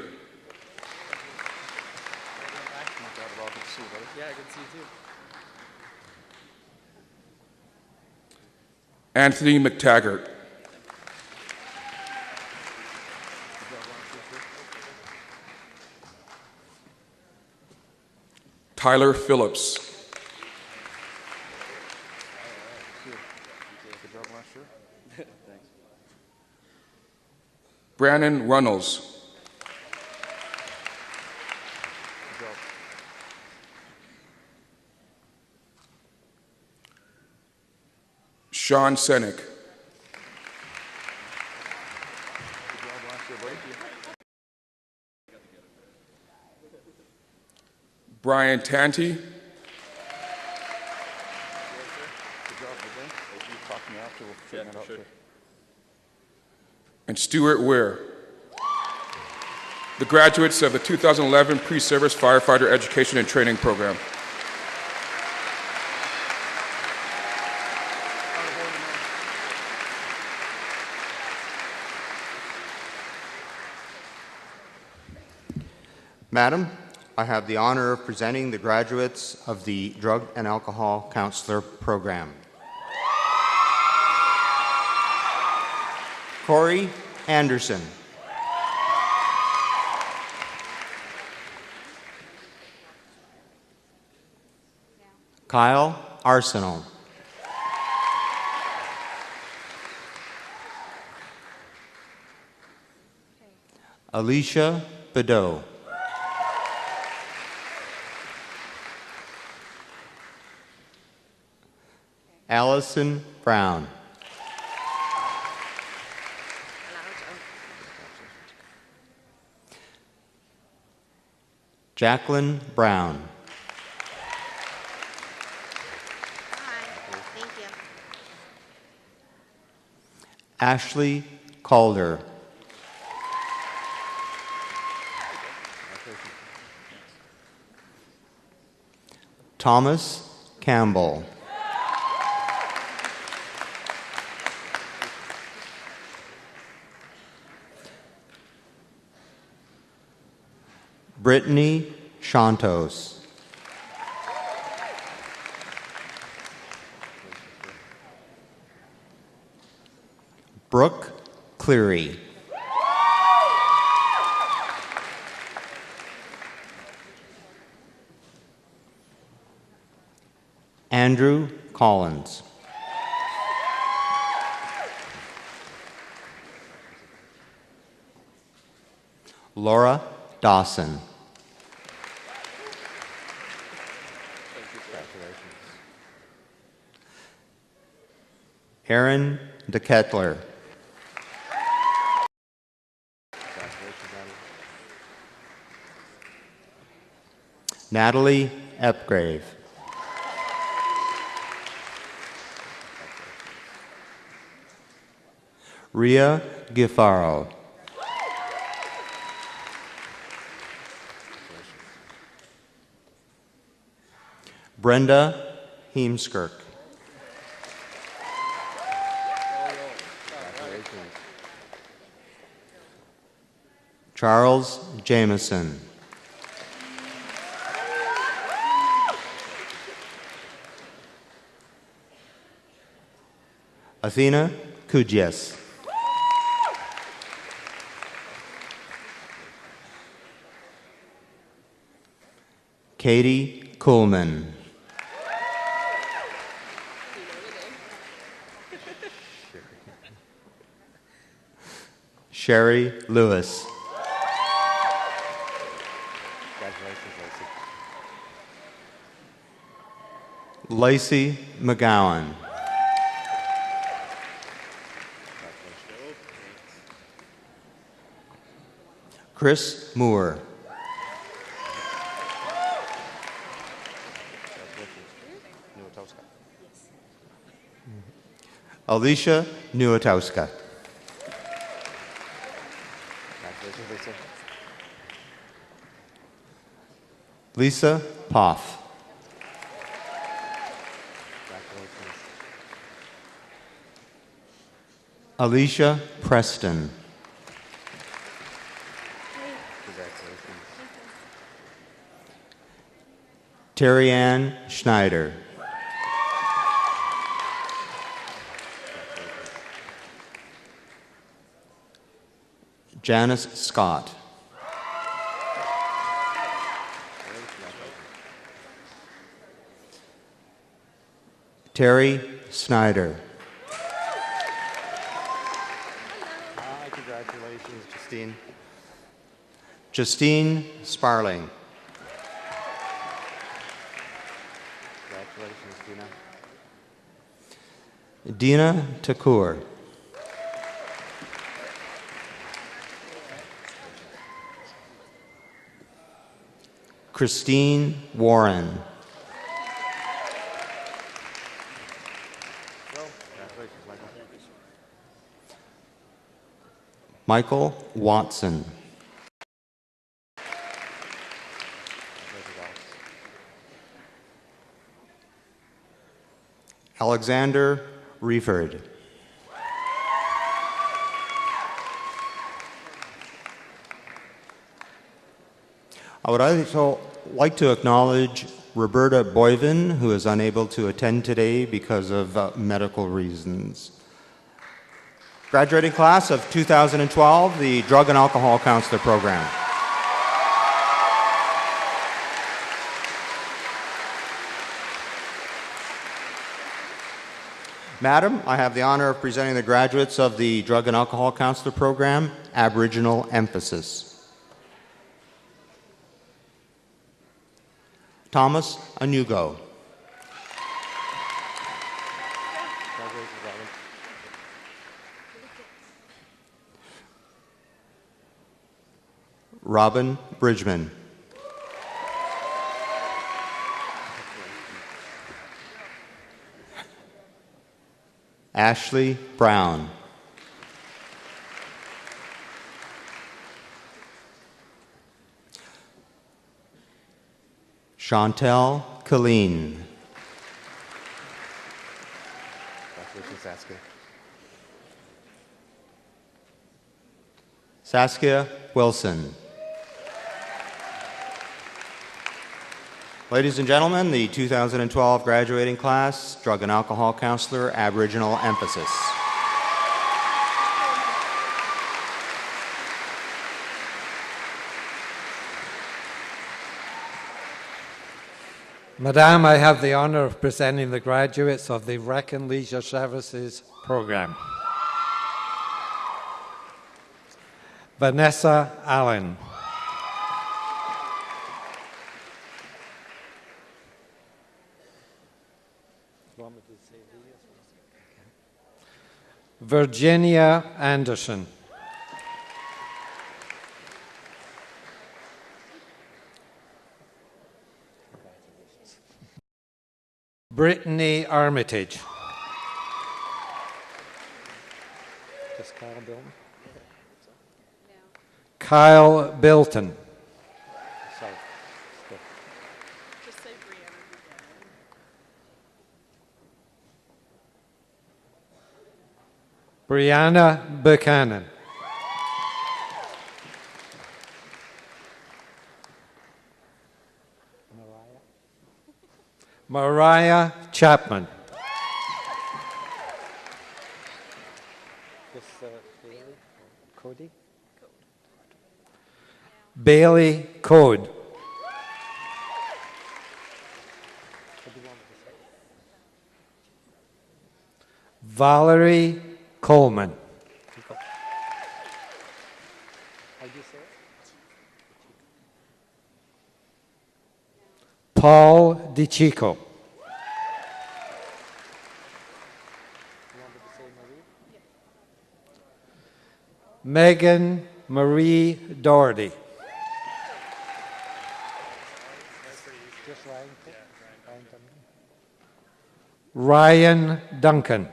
Speaker 14: Yeah, good to see you too.
Speaker 12: Anthony McTaggart. Tyler Phillips.
Speaker 13: Good job last year. Thanks.
Speaker 12: Brandon Runnels.
Speaker 13: Good job.
Speaker 12: Sean Senick.
Speaker 13: Good job last year, buddy.
Speaker 12: Brian Tanti.
Speaker 13: Good job, buddy. You talk me after, we'll figure it out. Sure.
Speaker 12: And Stuart Weir. The graduates of the 2011 Pre-Service Firefighter Education and Training Program.
Speaker 15: Madam, I have the honor of presenting the graduates of the Drug and Alcohol Counselor Program. Corey Anderson. Kyle Arsenal. Alicia Bedeau. Allison Brown. Jacqueline Brown.
Speaker 16: Thank you.
Speaker 15: Ashley Calder. Thomas Campbell. Brittany Shantos. Brooke Cleary. Andrew Collins. Laura Dawson. Aaron DeKettler. Natalie Epgrave. Ria Gifaro. Brenda Heemskirk. Charles Jameson. Athena Kujias. Katie Coolman. Sherry Lewis. Lacey McGowan. Chris Moore. Alicia Nuatowska. Lisa Poff. Alicia Preston. Terry Ann Schneider. Janice Scott. Terry Snyder. Congratulations, Justine. Justine Sparling. Congratulations, Dina. Dina Takur. Christine Warren. Michael Watson. Alexander Reeford. I would also like to acknowledge Roberta Boyven, who is unable to attend today because of medical reasons. Graduating class of 2012, the Drug and Alcohol Counselor Program. Madam, I have the honor of presenting the graduates of the Drug and Alcohol Counselor Program, Aboriginal Emphasis. Thomas Anugo. Robin Bridgman. Ashley Brown. Chantel Colleen. Saskia Wilson. Ladies and gentlemen, the 2012 graduating class, Drug and Alcohol Counselor, Aboriginal Emphasis.
Speaker 2: Madam, I have the honor of presenting the graduates of the Rec and Leisure Services Program. Vanessa Allen. Virginia Anderson. Brittany Armitage. Kyle Bilton. Brianna Buchanan. Mariah Chapman. Cody? Bailey Code. Valerie Coleman. Paul DiCicco. Megan Marie Doherty. Ryan Duncan.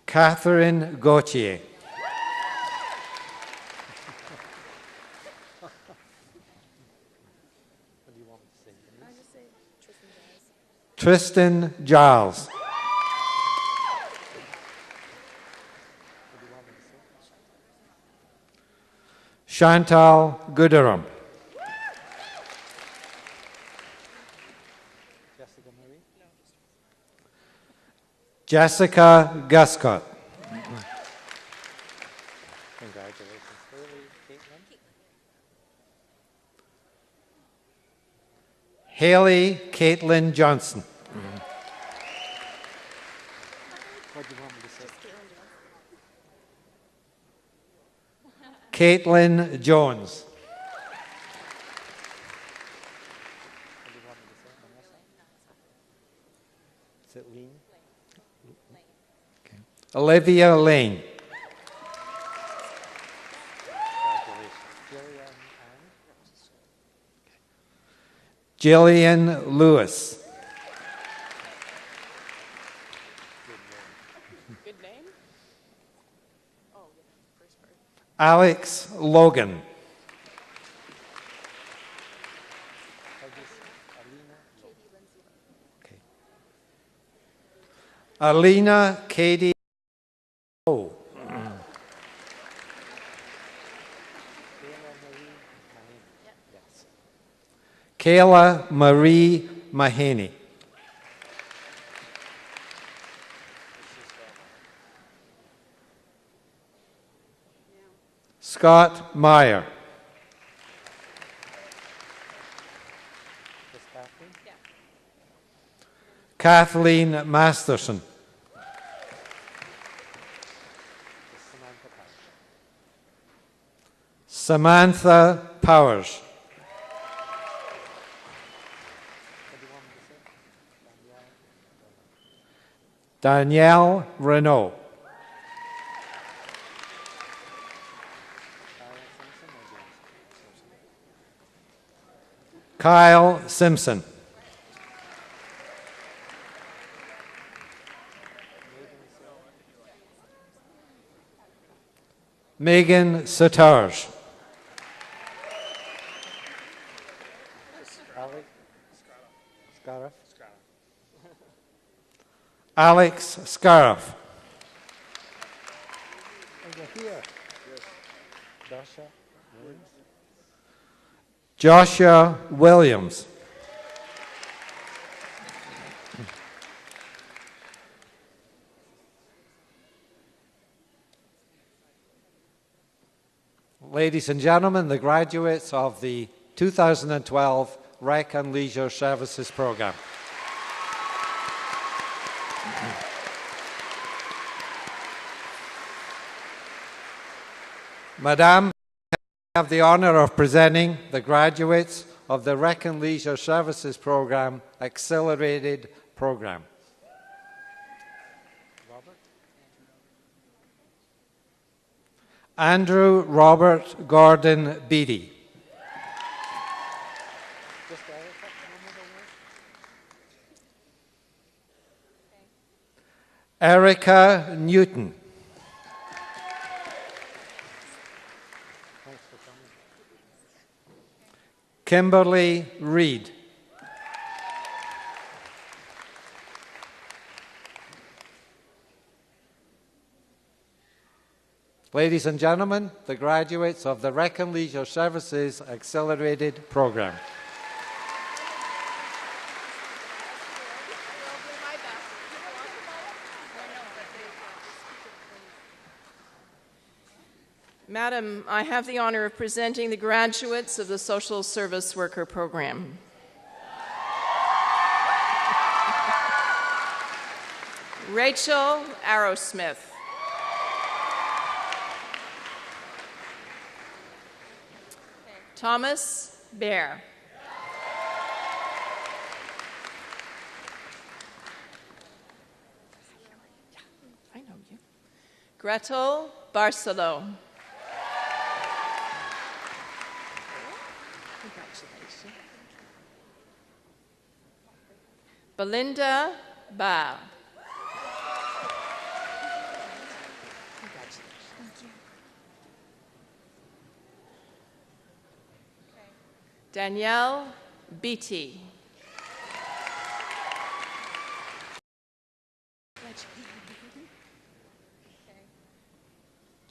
Speaker 2: Catherine Gauthier. Tristan Giles. Chantal Gooderum. Jessica Guscott. Congratulations, Haley Caitlin Johnson. What do you want me to say? Caitlin Jones. What do you want me to say, Vanessa? Is it Lean? Okay. Olivia Lane. Jillian Lewis.
Speaker 8: Good name? Oh, first part.
Speaker 2: Alex Logan. Okay. Alina Katie. Oh. Kayla Marie Mahaney. Scott Meyer. Kathleen Masterson. Samantha Powers. Danielle Renault. Kyle Simpson. Megan Satarge. Alex Scariff. Joshua Williams. Ladies and gentlemen, the graduates of the 2012 Rec and Leisure Services Program. Madame, I have the honor of presenting the graduates of the Rec and Leisure Services Program Accelerated Program. Andrew Robert Gordon Beattie. Erica Newton. Kimberly Reed. Ladies and gentlemen, the graduates of the Rec and Leisure Services Accelerated Program.
Speaker 8: Madam, I have the honor of presenting the graduates of the Social Service Worker Program. Rachel Arrowsmith. Thomas Bear. Gretel Barcelo. Congratulations. Belinda Ba. Danielle Beatty.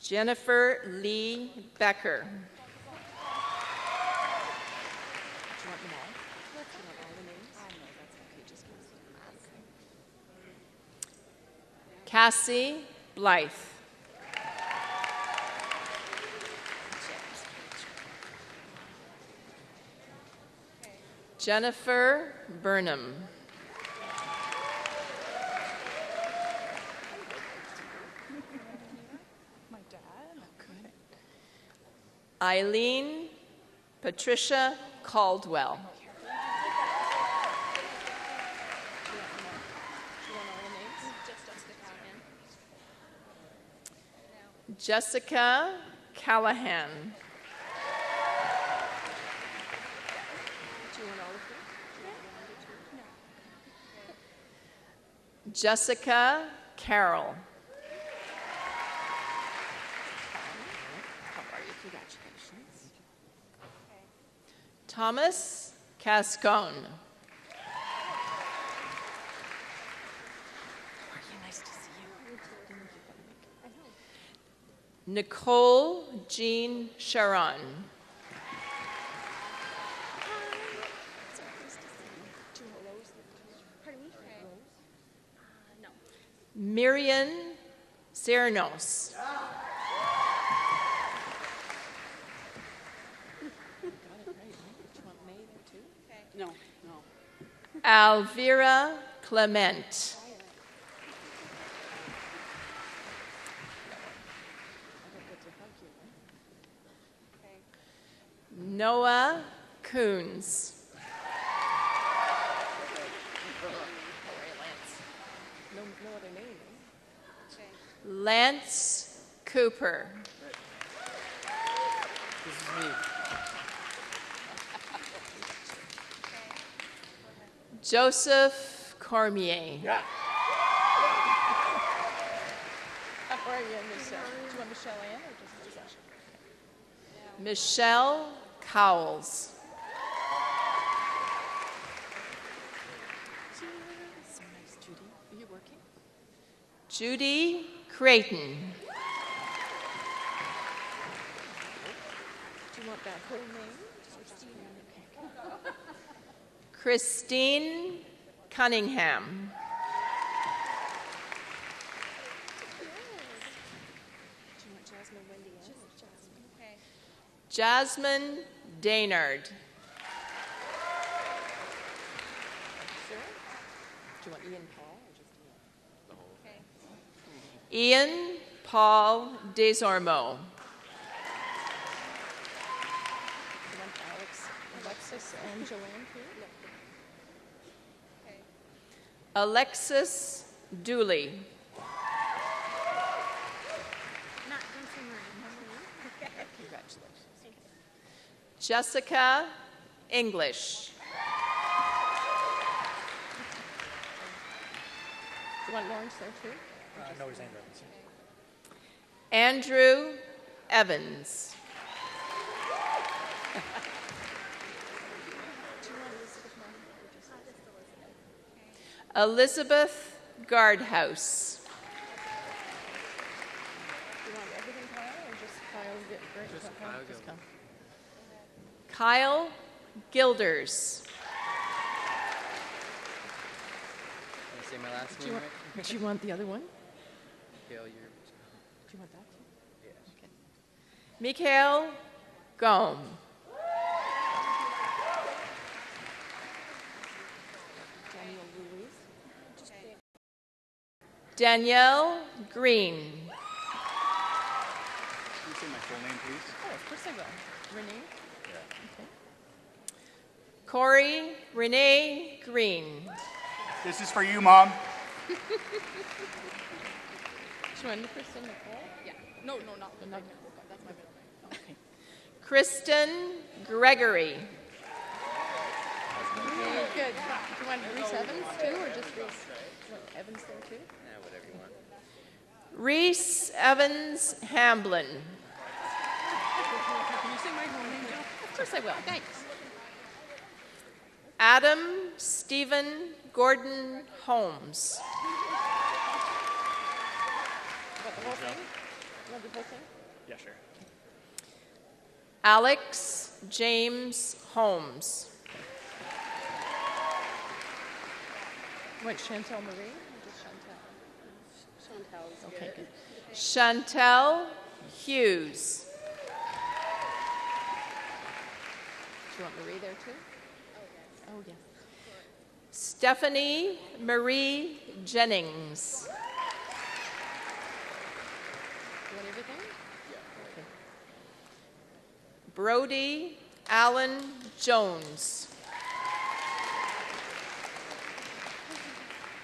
Speaker 8: Jennifer Lee Becker. Cassie Blythe. Jennifer Burnham. Eileen Patricia Caldwell. Jessica Callahan. Jessica Carroll. How are you? Congratulations. Thomas Cascone. Nice to see you. Nicole Jean Sharon. Miriam Cernos.
Speaker 14: No.
Speaker 8: Alvira Clement. Noah Coons. Lance Cooper.
Speaker 14: This is me.
Speaker 8: Joseph Cormier.
Speaker 14: Yeah.
Speaker 8: How are you, Michelle? Do you want Michelle Ann or just Michelle? Michelle Cowles. So nice, Judy. Are you working? Judy Creighton. Do you want that whole name? Christine Cunningham. Do you want Jasmine Wendy? Jasmine. Okay. Jasmine Daynard. Sure. Do you want Ian Paul or just Ian? The whole. Okay. Ian Paul Desormeaux. Do you want Alexis and Joanne here? Okay. Alexis Dooley. Congratulations. Jessica English. Do you want Lawrence there too?
Speaker 16: No, he's Andrew Evans.
Speaker 8: Andrew Evans. Elizabeth Guardhouse. Do you want everything, Kyle, or just Kyle? Just Kyle. Just come. Kyle Gilders.
Speaker 16: Can I say my last name?
Speaker 8: Do you want the other one?
Speaker 16: Gail,
Speaker 8: Do you want that too? Yes. Okay. Mikhail Gome. Danielle Green.
Speaker 16: Can you say my full name, please?
Speaker 8: Oh, of course I will. Renee?
Speaker 16: Yeah.
Speaker 8: Okay. Corey Renee Green.
Speaker 16: This is for you, Mom.
Speaker 8: Do you you want Kristen Nicole?
Speaker 14: Yeah. No, not the Nicole. That's my middle name.
Speaker 8: Okay. Kristen Gregory.
Speaker 14: Okay, good. Do you want Reese Evans too, or just Reese? You want Evans there too?
Speaker 16: Yeah, whatever you want.
Speaker 8: Reese Evans Hamblin.
Speaker 14: Can you say my whole name, Jill?
Speaker 8: Of course I will.
Speaker 14: Thanks.
Speaker 8: Adam Stephen Gordon Holmes.
Speaker 14: Want the whole thing? You want the whole thing?
Speaker 16: Yeah, sure.
Speaker 8: Alex James Holmes.
Speaker 14: You want Chantel Marie or just Chantel? Chantel's
Speaker 8: Okay,
Speaker 14: good.
Speaker 8: good. Chantel Hughes.
Speaker 14: Do you want Marie there too?
Speaker 8: Oh, yes. Stephanie Marie Jennings.
Speaker 14: You want everything?
Speaker 8: Okay. Brody Allen Jones.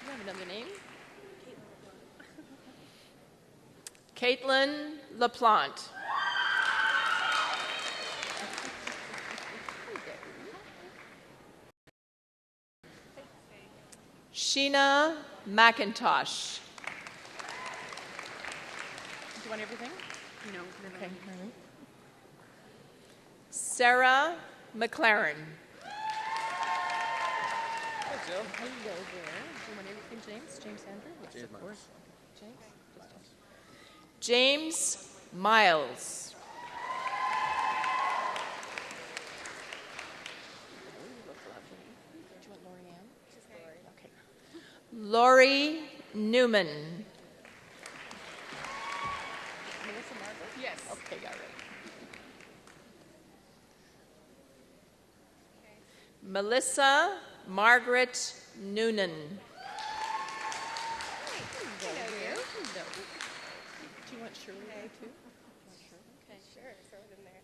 Speaker 14: You have another name?
Speaker 8: Caitlin LaPlante. Sheena McIntosh.
Speaker 14: Do you want everything? No.
Speaker 8: Okay. All right. Sarah McLaren.
Speaker 14: Hi, Jill. Hello there. Do you want everything, James? James Andrew? Yes,
Speaker 16: James
Speaker 14: of
Speaker 16: Miles.
Speaker 14: course. James?
Speaker 8: James Miles.
Speaker 14: Oh, you look lovely. Do you want Lorianne? She's Lori. Okay.
Speaker 8: Lori Newman.
Speaker 14: Melissa Margaret? Yes. Okay, all right.
Speaker 8: Melissa Margaret Noonan.
Speaker 14: Hello there. Hello. Do you want Shirley there too? Okay, sure. Throw it in there.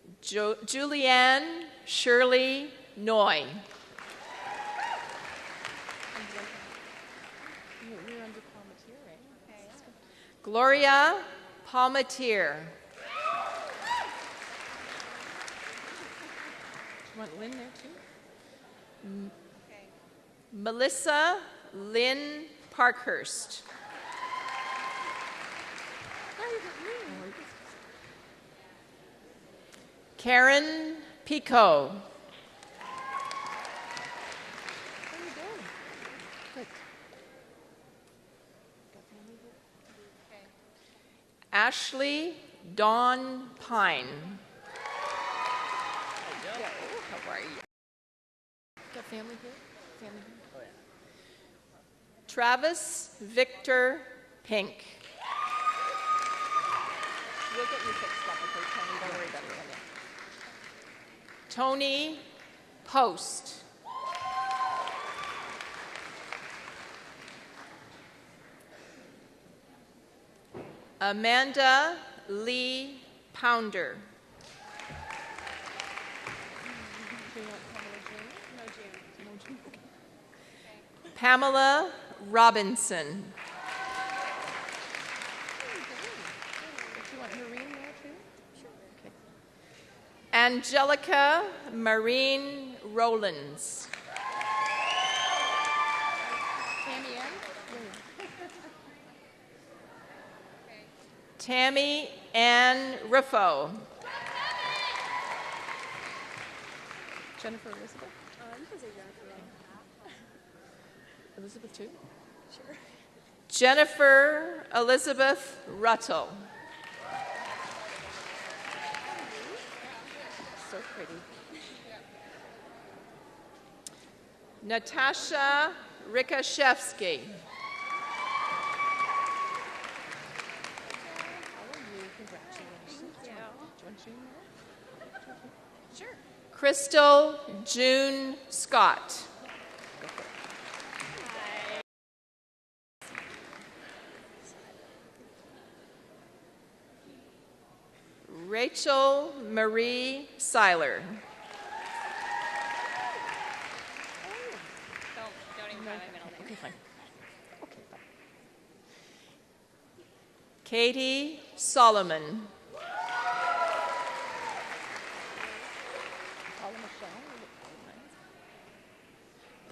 Speaker 8: Julianne Shirley Noy.
Speaker 14: We're under Palmatier, right? Okay.
Speaker 8: Gloria Palmatier.
Speaker 14: Do you want Lynn there too?
Speaker 8: Melissa Lynn Parkhurst. Karen Pico.
Speaker 14: How are you doing? Good. Got family here? Okay.
Speaker 8: Ashley Dawn Pine.
Speaker 14: Yeah. How are you? Got family here? Family here? Oh, yeah.
Speaker 8: Travis Victor Pink.
Speaker 14: We'll get you fixed up, okay, Tony? Don't worry about it.
Speaker 8: Tony Post. Amanda Lee Pounder.
Speaker 14: Do you want Pamela June? No, June. No, June. Okay.
Speaker 8: Pamela Robinson.
Speaker 14: Do you want Noreen there too? Sure. Okay.
Speaker 8: Angelica Marine Rollins.
Speaker 14: Tammy Ann?
Speaker 8: Tammy Ann Ruffo.
Speaker 14: Jennifer Elizabeth? You can say Jennifer. Elizabeth too? Sure.
Speaker 8: Jennifer Elizabeth Ruttle.
Speaker 14: So pretty.
Speaker 8: Natasha Rikashevsky.
Speaker 14: How are you? Congratulations. Do you want June there? Sure.
Speaker 8: Crystal June Scott. Rachel Marie Seiler.
Speaker 14: Don't even try my middle name. Okay, fine. Okay, fine.
Speaker 8: Katie Solomon.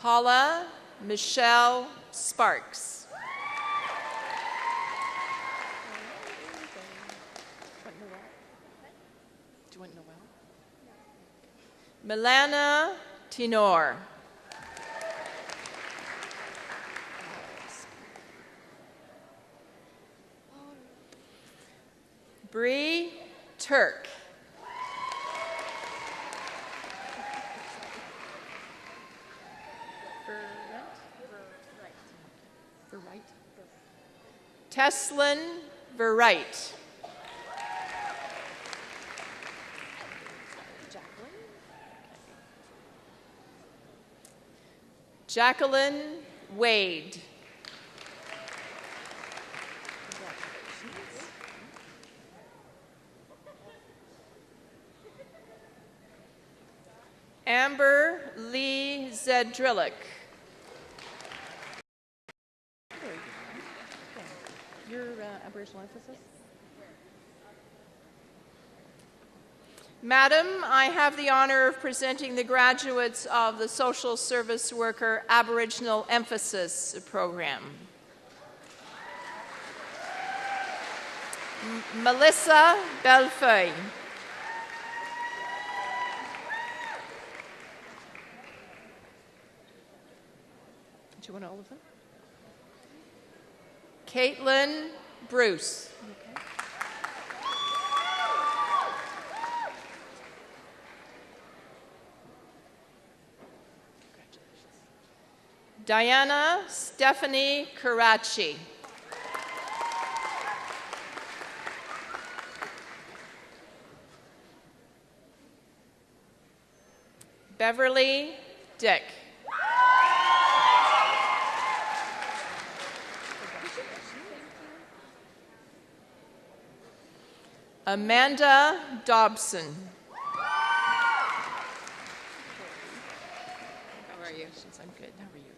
Speaker 8: Paula Michelle Sparks. Do you want Noel? Milana Tinor. Bree Turk. Teslin Verright. Jacqueline Wade. Amber Lee Zedrillick.
Speaker 14: Your Aboriginal emphasis?
Speaker 8: Madam, I have the honor of presenting the graduates of the Social Service Worker Aboriginal Emphasis Program. Melissa Bellefeuille.
Speaker 14: Do you want all of them?
Speaker 8: Caitlin Bruce.
Speaker 14: Okay.
Speaker 8: Diana Stephanie Karachi. Beverly Dick. Amanda Dobson.
Speaker 14: How are you?
Speaker 8: I'm good. How are you?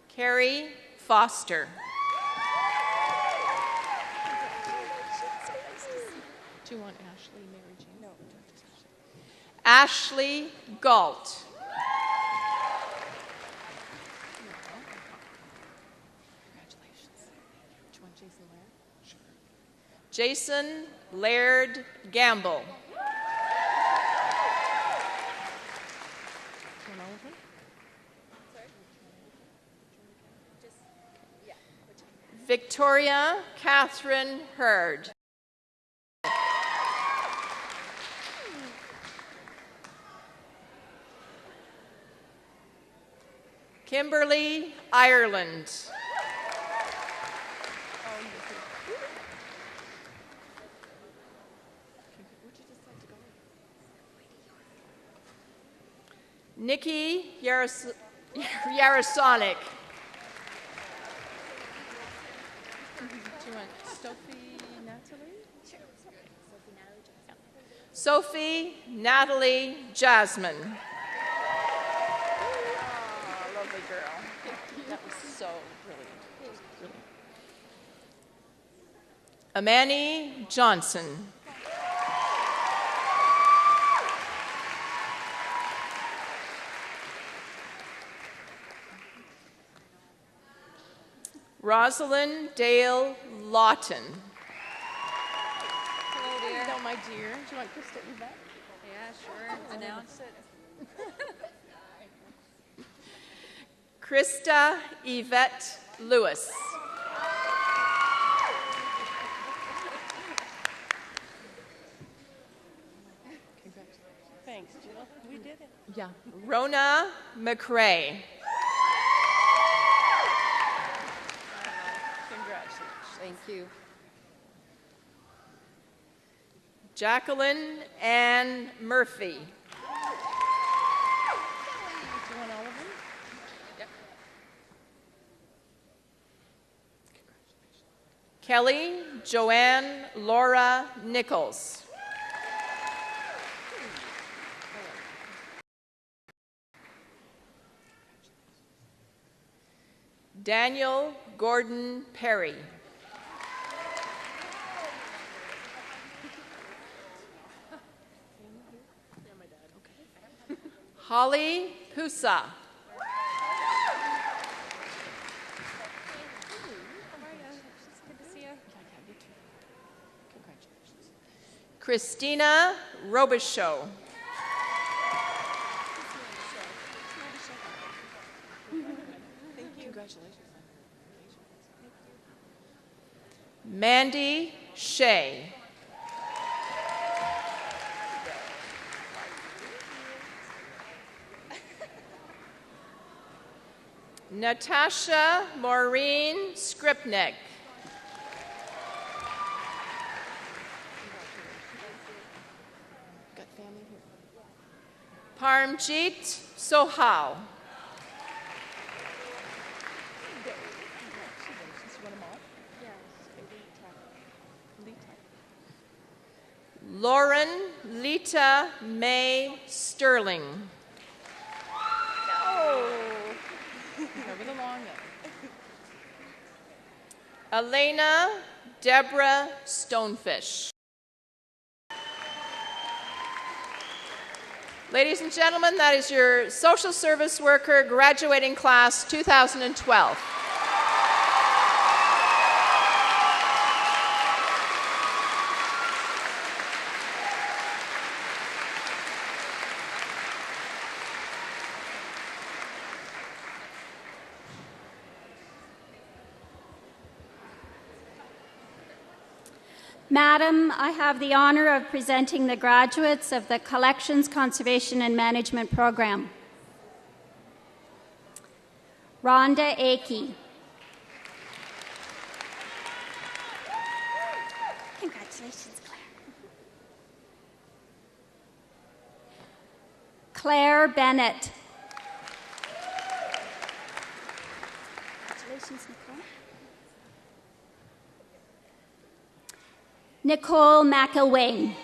Speaker 8: Carrie Foster.
Speaker 14: Do you want Ashley, Mary Jane? No.
Speaker 8: Ashley Galt.
Speaker 14: Congratulations. Do you want Jason Laird? Sure.
Speaker 8: Jason Laird Gamble.
Speaker 14: Do you want all of them? Sorry?
Speaker 17: Just, yeah.
Speaker 8: Victoria Catherine Hurd. Kimberly Ireland. Nikki Yarosonic.
Speaker 14: Do you want Sophie Natalie?
Speaker 17: Sure. Sophie Natalie Jasmine.
Speaker 8: Sophie Natalie Jasmine.
Speaker 14: Oh, lovely girl. That was so brilliant. Brilliant.
Speaker 8: Amany Johnson. Rosalind Dale Lawton.
Speaker 14: Hello, dear. Hello, my dear. Do you want Krista Yvette?
Speaker 17: Yeah, sure. Announce it.
Speaker 8: Krista Yvette Lewis.
Speaker 14: Thanks, Jill. We did it. Yeah.
Speaker 8: Rona McRae.
Speaker 14: Congratulations.
Speaker 17: Thank you.
Speaker 8: Jacqueline Ann Murphy.
Speaker 14: Do you want all of them?
Speaker 17: Yep.
Speaker 8: Kelly Joanne Laura Nichols. Daniel Gordon Perry. Holly Pusa. Christina Robichaud. Mandy Shea. Natasha Maureen Skripnik. Parmjeet Sohal. Lauren Lita May Sterling.
Speaker 14: No. Over the long end.
Speaker 8: Elena Deborah Stonefish. Ladies and gentlemen, that is your social service worker graduating class 2012.
Speaker 18: Madam, I have the honor of presenting the graduates of the Collections, Conservation and Management Program. Rhonda Akey.
Speaker 19: Congratulations, Claire.
Speaker 18: Claire Bennett.
Speaker 19: Congratulations, Nicole.
Speaker 18: Nicole McElwain.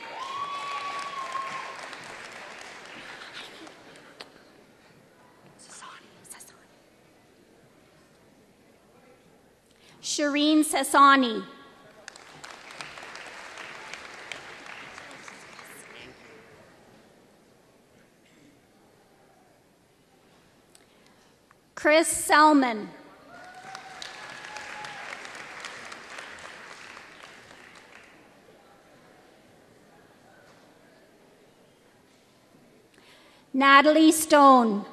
Speaker 18: Shireen Sassani. Chris Selman. Natalie Stone.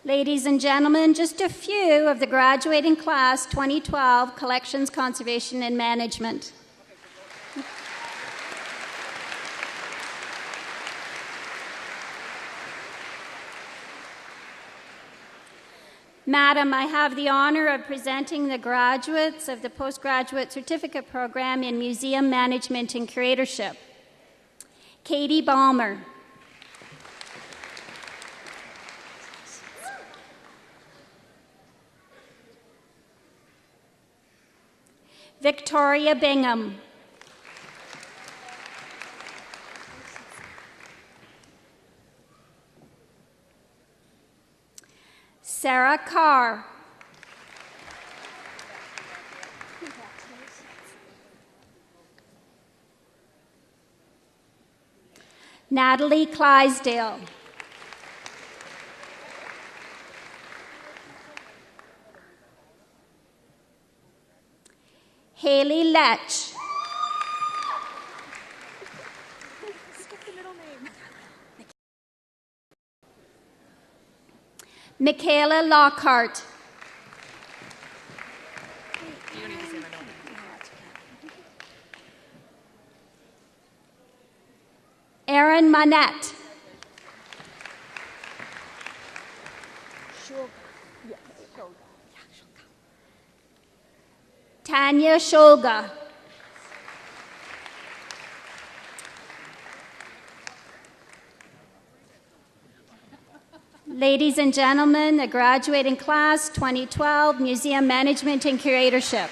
Speaker 18: Ladies and gentlemen, just a few of the graduating class 2012 Collections, Conservation and Management. Madam, I have the honor of presenting the graduates of the Postgraduate Certificate Program in Museum Management and Curatorship. Katie Balmer. Victoria Bingham. Sarah Carr. Natalie Clydesdale. Haley Lech.
Speaker 19: Skip the middle name.
Speaker 18: Michaela Lockhart.
Speaker 14: You don't need to say my middle name.
Speaker 18: Erin Manette. Tanya Shulga. Ladies and gentlemen, the graduating class 2012 Museum Management and Curatorship.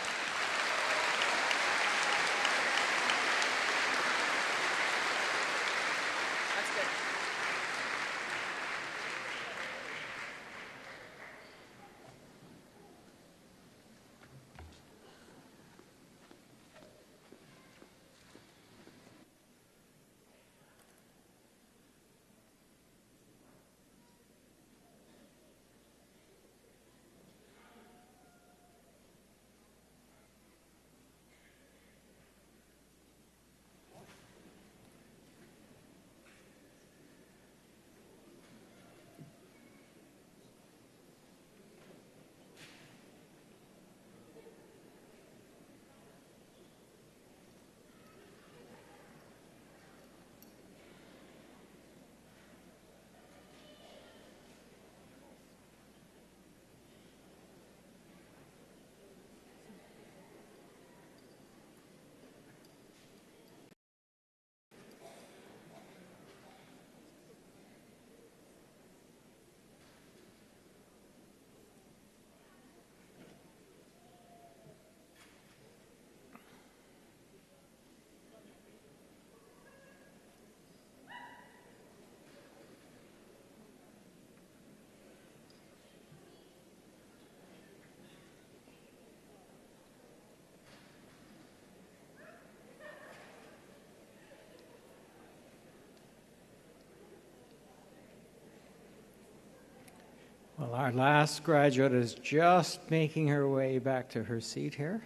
Speaker 6: Well, our last graduate is just making her way back to her seat here.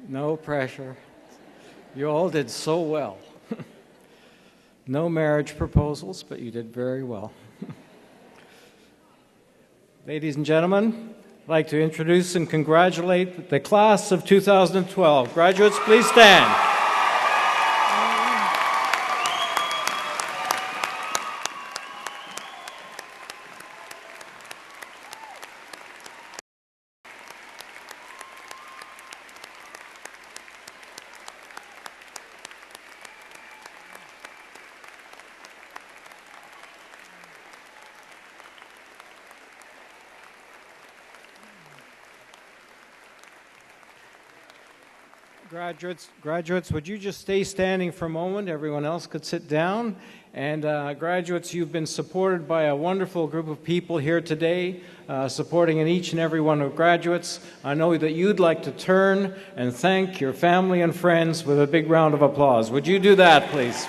Speaker 6: No pressure. You all did so well. No marriage proposals, but you did very well. Ladies and gentlemen, I'd like to introduce and congratulate the class of 2012. Graduates, please stand. Graduates, would you just stay standing for a moment? Everyone else could sit down. And graduates, you've been supported by a wonderful group of people here today, supporting in each and every one of graduates. I know that you'd like to turn and thank your family and friends with a big round of applause. Would you do that, please?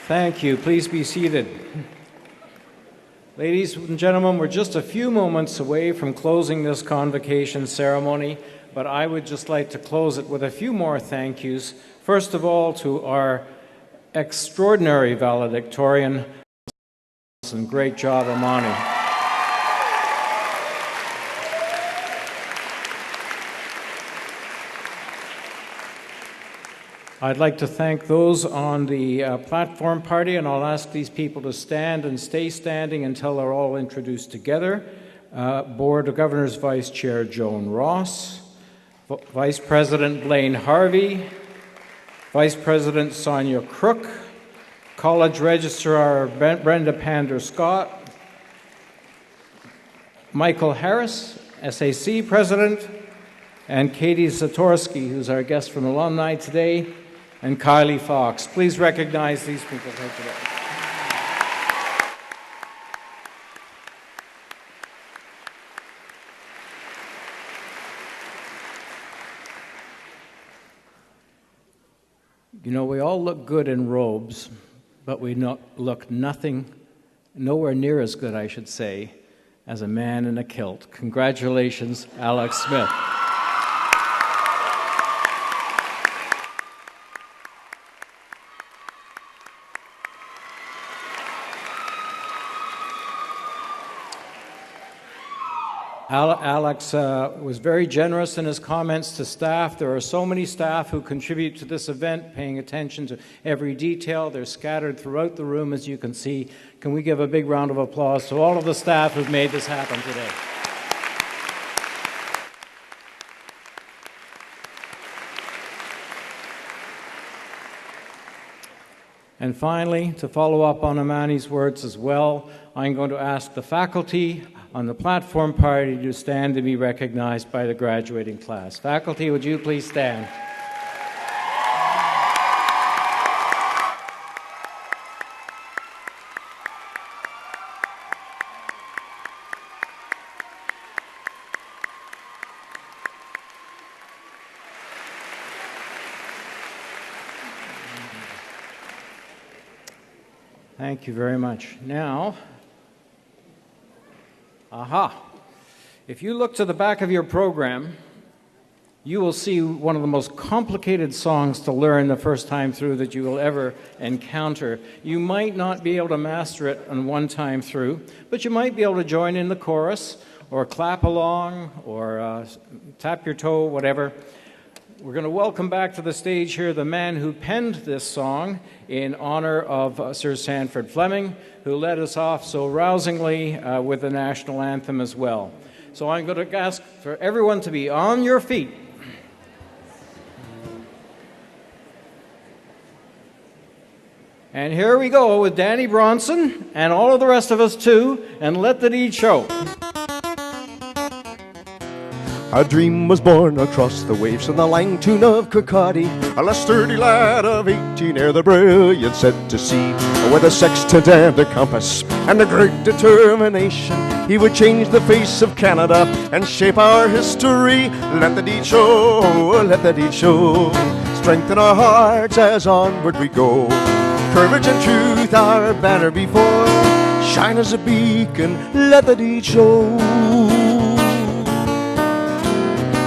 Speaker 6: Thank you. Please be seated. Ladies and gentlemen, we're just a few moments away from closing this convocation ceremony, but I would just like to close it with a few more thank yous. First of all, to our extraordinary valedictorian, and great job, Amany. I'd like to thank those on the platform party, and I'll ask these people to stand and stay standing until they're all introduced together. Board of Governors Vice Chair Joan Ross, Vice President Blaine Harvey, Vice President Sonia Crook, College Registrar Brenda Pander-Scott, Michael Harris, SAC President, and Katie Satorsky, who's our guest from Alumni today, and Kylie Fox. Please recognize these people here today. You know, we all look good in robes, but we look nowhere near as good, I should say, as a man in a kilt. Congratulations, Alex Smith. Alex was very generous in his comments to staff. There are so many staff who contribute to this event, paying attention to every detail. They're scattered throughout the room, as you can see. Can we give a big round of applause to all of the staff who've made this happen today? And finally, to follow up on Amany's words as well, I'm going to ask the faculty on the platform party to stand to be recognized by the graduating class. Faculty, would you please stand? Thank you very much. Now, if you look to the back of your program, you will see one of the most complicated songs to learn the first time through that you will ever encounter. You might not be able to master it on one time through, but you might be able to join in the chorus or clap along or tap your toe, whatever. We're going to welcome back to the stage here the man who penned this song in honor of Sir Sanford Fleming, who led us off so rousingly with the national anthem as well. So I'm going to ask for everyone to be on your feet. And here we go with Danny Bronson and all of the rest of us too, and let the deed show.
Speaker 3: A dream was born across the waves from the lang tune of Kirkcaldy, a sturdy lad of 18 ere the brilliant set to sea, with a sextant and a compass and a great determination. he would change the face of Canada and shape our history. Let the deed show, let the deed show. Strengthen our hearts as onward we go. Courage and truth our banner before. Shine as a beacon, let the deed show.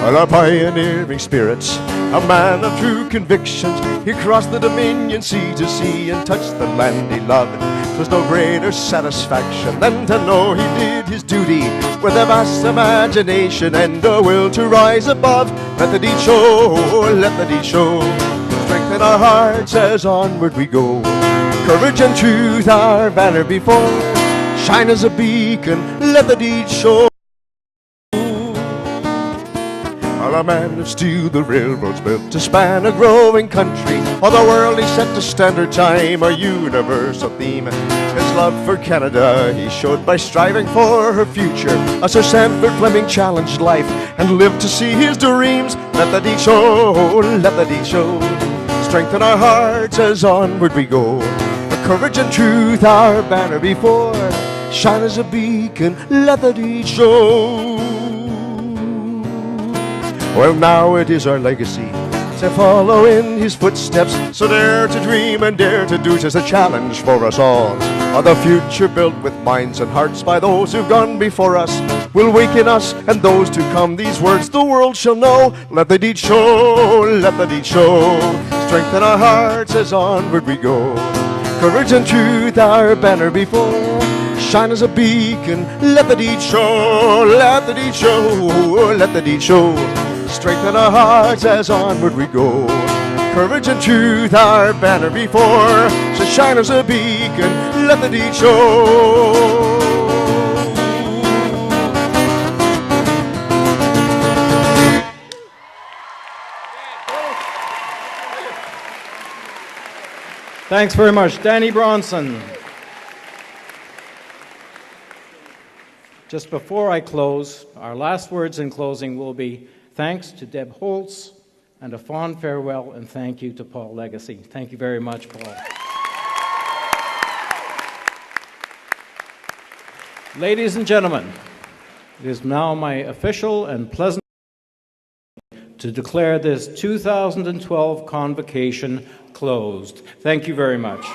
Speaker 3: Well, our pioneering spirits, a man of true convictions, he crossed the Dominion sea to sea and touched the land he loved. 'Twas no greater satisfaction than to know he did his duty with a vast imagination and a will to rise above. Let the deed show, let the deed show. Strengthen our hearts as onward we go. Courage and truth our banner before. Shine as a beacon, let the deed show. A man of steel the railroads built to span a growing country. All the world he set to standard time, a universal theme. His love for Canada he showed by striving for her future. As Sir Sanford Fleming challenged life and lived to see his dreams. Let the deed show, let the deed show. Strengthen our hearts as onward we go. Courage and truth our banner before. Shine as a beacon, let the deed show. Well, now it is our legacy to follow in his footsteps. So dare to dream and dare to do. 'Tis a challenge for us all. The future built with minds and hearts by those who've gone before us will waken us and those to come. These words the world shall know. Let the deed show, let the deed show. Strengthen our hearts as onward we go. Courage and truth our banner before. Shine as a beacon, let the deed show, let the deed show, let the deed show. Strengthen our hearts as onward we go. Courage and truth our banner before. So shine as a beacon, let the deed show.
Speaker 6: Thanks very much, Danny Bronson. Just before I close, our last words in closing will be thanks to Deb Holtz and a fond farewell and thank you to Paul Legacy. Thank you very much, Paul. Ladies and gentlemen, it is now my official and pleasant to declare this 2012 convocation closed. Thank you very much.